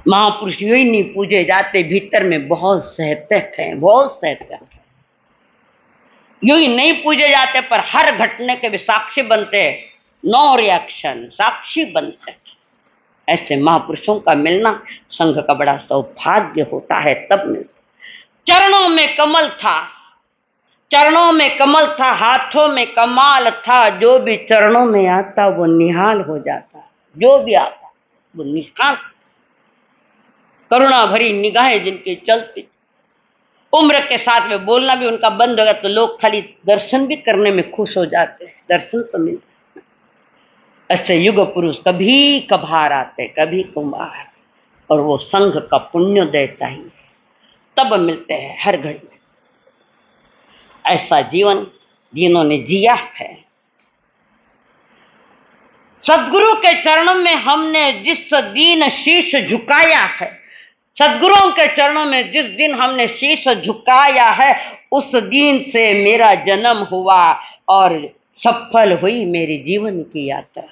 महापुरुष यही नहीं पूजे जाते, भीतर में बहुत सहतक है, बहुत सहतक है, यही नहीं पूजे जाते, पर हर घटने के भी साक्षी बनते, नो रिएक्शन, साक्षी बनते। ऐसे महापुरुषों का मिलना संघ का बड़ा सौभाग्य होता है, तब मिलता। चरणों में कमल था, चरणों में कमल था, हाथों में कमाल था, जो भी चरणों में आता वो निहाल हो जाता, जो भी आता वो निहाल। करुणा भरी निगाहें जिनकी चलती, उम्र के साथ में बोलना भी उनका बंद हो गया तो लोग खाली दर्शन भी करने में खुश हो जाते हैं, दर्शन तो मिलते। ऐसे युग पुरुष कभी कभार आते, कभी कुमार, और वो संघ का पुण्योदय चाहिए तब मिलते हैं हर घड़ी। ऐसा जीवन जिन्होंने जिया है, सदगुरु के चरणों में हमने जिस दिन शीश झुकाया है, सदगुरुओं के चरणों में जिस दिन हमने शीश झुकाया है, उस दिन से मेरा जन्म हुआ और सफल हुई मेरी जीवन की यात्रा।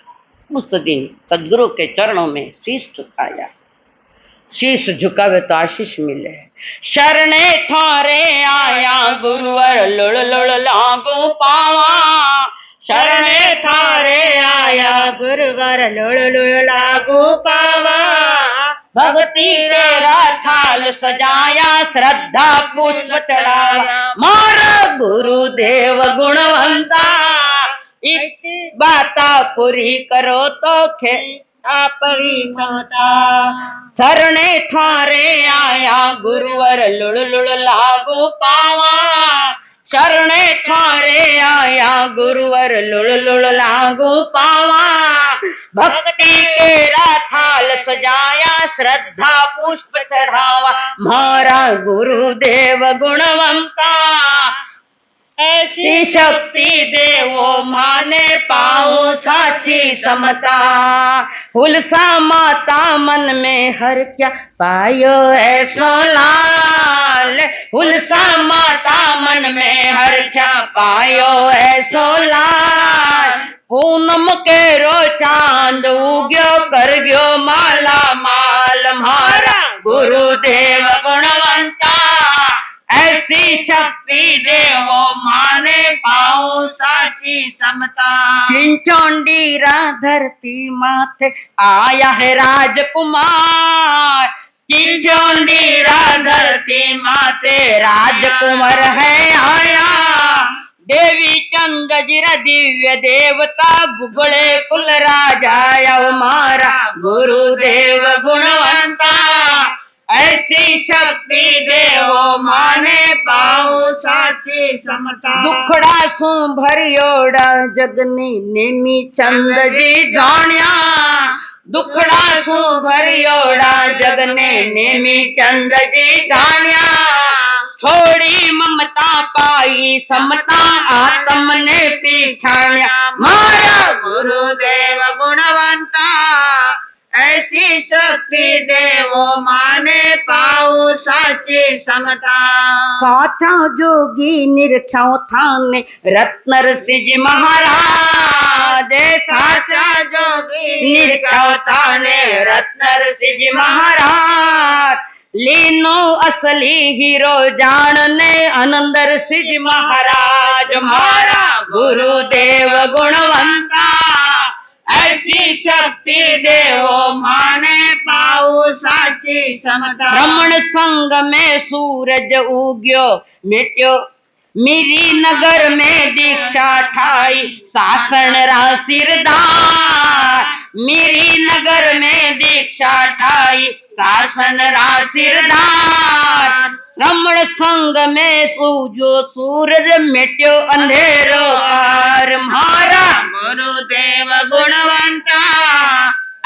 उस दिन सदगुरु के चरणों में शीश झुकाया, शीश झुकावे तो आशीष मिले। शरणे थारे आया गुरुवर, लुड़ लुड़ लागू पावा, शरणे थारे आया गुरुवर, लुड़ लुड़ लागू पावा। भक्ति तेरा थाल सजाया, श्रद्धा पुष्प चढ़ाया, मारा गुरुदेव गुणवंता, एक बाता पूरी करो तो खे परी समता। चरणे थारे आया गुरुवर, लुड़ लुड़ लागू पावा, शरणे थारे आया गुरुवर, कर लुल लुल लागू पावा भक्ति केरा थाल सजाया श्रद्धा पुष्प चढ़ावा मारा गुरुदेव गुणवंता ऐसी शक्ति देवो माने पाऊं साची समता हुलसा माता मन में हर क्या पायो ऐसो लाल हुलसा माता मन में हर क्या पायो ऐसो लाल पूनम के रो चांद उग्यो कर गयो माला माल मारा गुरुदेव गुणवंता ऐसी शक्ति देवो माने पाऊं साची समता चिंचोंडीरा धरती माथे आया है राजकुमार चिंचोंडीरा धरती माथे राजकुमार है आया देवी चंद जिरा दिव्य देवता गुगले कुल राजा मारा गुरुदेव गुणवंता ऐसी शक्ति देवो माने पाऊं साची समता दुखड़ा सू भरियोड़ा जगने नेमी चंद जी जानिया दुखड़ा सू भरियोड़ा जगने नेमी चंद जी जानिया छोड़ी ममता पाई समता आत्म ने पीछाया मारा गुरुदेव गुणवंता ऐसी शक्ति देवो माने पाऊं साची समता साचा जोगी निरक्षाओ थाने रत्न ऋषि महाराज साचा जोगी निरक्षाओ थाने रत्न ऋषि महाराज लीनो असली हीरो जानने आनंद ऋषि महाराज मारा गुरुदेव गुणवंता ऐसी शक्ति देवो माने पाऊं साची समता रमण संग में सूरज उग्यो मिट्यो मेरी नगर में दीक्षा ठाई शासन राशिरदार मेरी नगर में दीक्षा ठाई शासन राशिरदार श्रमण संग में सूजो सूरज मिट्यो अंधेरो पार मारा गुरुदेव गुणवंता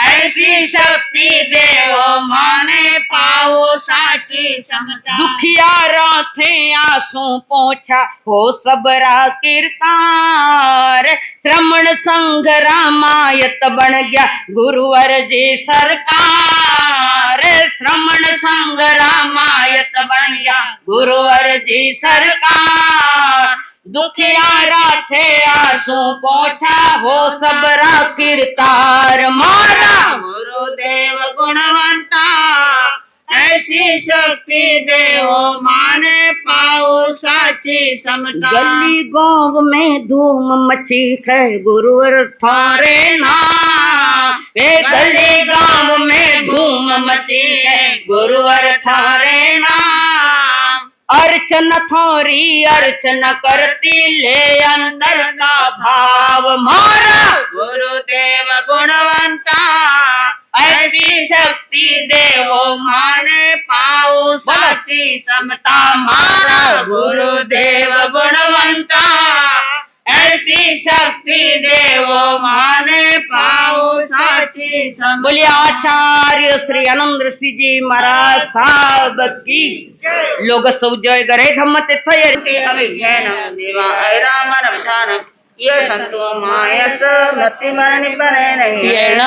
ऐसी शक्ति देवो माने पाओ साची समता दुखियारा थे आंसू पोछा हो सबरा कीर्तार श्रमण संघ रामायत बन गया गुरुवर जी सरकार श्रमण संघ रामायत बन गया गुरुवर जी सरकार दुखियारा थे आंसू पोछा हो सबरा कीर्तार मारा गुरुदेव गुणवंता ऐसी शक्ति देवो माने पाओ साची समता गली गांव में धूम मची है गुरुवर थारे नाम वे गली गांव में धूम मची है गुरुवर थारे नाम अर्चन थोरी अर्चन करती ले अंदर का भाव मारा गुरुदेव गुणवंता ऐसी शक्ति देवो माने पाओ साची समता मारा गुरुदेव गुणवंता ऐसी शक्ति देवो माने पाओ साची समता बोलिए आचार्य श्री आनंद ऋषि जी महाराज साहब की लोग सब जय करे धम्म तीर्थ अभिज्ञानम दिवा ऐरामन ध्यानम ये संतो मायस मति मरण बने नहीं येन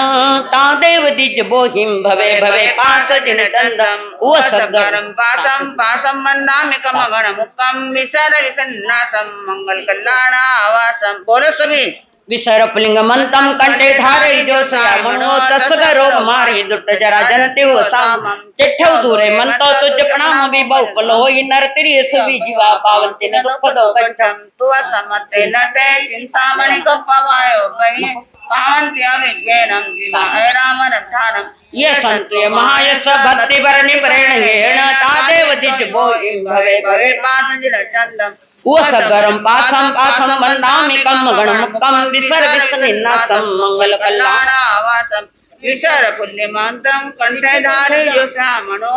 तादेव दिज बोहिम भवे भवे पास जिन चंदम वो सद्गरम पासम मन्नामि कमगण मुक्तम विसर विसन्नासम मंगल कल्याण आवासम बोलो सभी विसर पुलिंग मंतम कंठे धारे जो मनो तस्गरो मारे दुष्ट जरा जनते हो साम चिट्ठव दूरे मंतो तुझ प्रणाम भी बहु लोई नर तिरि सुवि जीवा पावन तिन दुख दो कंठम तु असमते नते चिंतामणि को पवायो कहि पावन त्या विज्ञानम जीवा रामन ध्यानम ये संते महायस भक्ति वरनि प्रेरणेण तादेव दिज बोहिं भवे भवे पांचजिन चंदम वो सगरम पासम वंदामि कम गण मुक्तम विसर विसन्नासम मंगल कल्याण आवासम विसर पुण्यमांतम कंठे धारे जो श्यामणो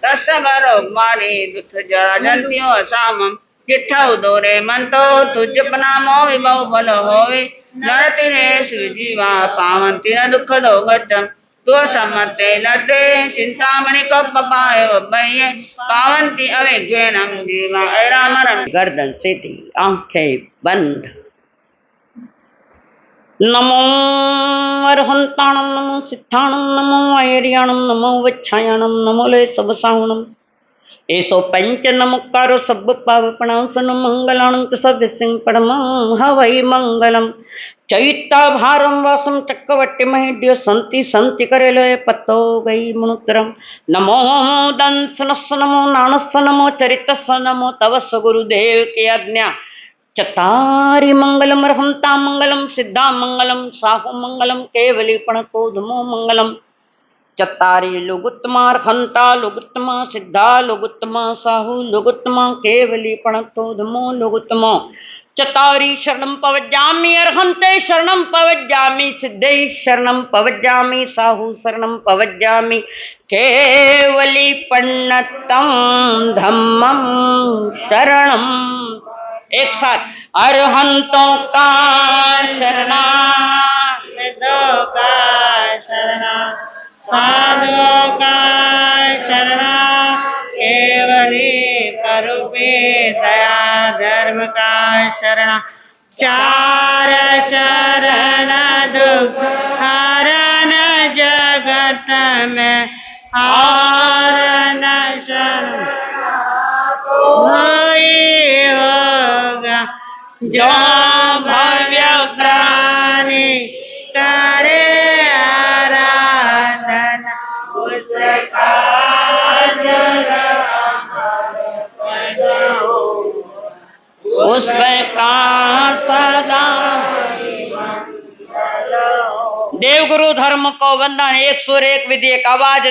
तस्गरो मानि दुष्ट जरा जंत्यो सामम किठौ दोरे मन तो तुझ प्रणामो विभव फल होवे नरति रे जीवा पावंती न दुख दो गचम तो सम्मते लदे चिंतामणि कप पाए बहिए पावंती अविज्ञानम जीवा रामरम गर्दन सीधी, आंखें बंद। नमो अरहंताणम, नमो सिद्धाणम, नमो आयर्याणम, नमो वच्छायाणम, नमो ले सब साहुणम। एसो पंच नमकारो सब पावपणासन मंगलांक सब सिंह पड़म हवै मंगलम। चैता भारम वासम चक्रवट्टि महिड्य संति संति करे लय पतो गई मुनुत्रम। नमो दंस नस, नमो नानस, नमो चरितस, नमो तव गुरुदेव की आज्ञा। चतारि मंगलम रहंता मंगलम सिद्धा मंगलम साहु मंगलम केवली प्रणतोधमो मंगलम। चतारि लोगुत्तमा रहंता लोगुत्तमा सिद्धा लोगुत्तमा साहु लोगुत्तमा केवली प्रणतोधमो लोगुत्तमो। चतारि शरणं पवज्जामि अर्हन्ते शरणं पवज्जामि सिद्धे शरणं पवज्जामि साहु शरणं पवज्जामि केवली प्रणतं धम्मं शरणं। एक साथ अरहंतों का शरणा सिद्धों का शरणा साधुओं का शरणा केवली परुपे दया धर्म का शरणा। चार शरण दुख हरण जगत में हरण शरण कोई होगा जो भव्य प्राणी करे आराधना उसका उसका सदा। देवगुरु धर्म को वंदन, एक सुर एक विधि एक आवाज।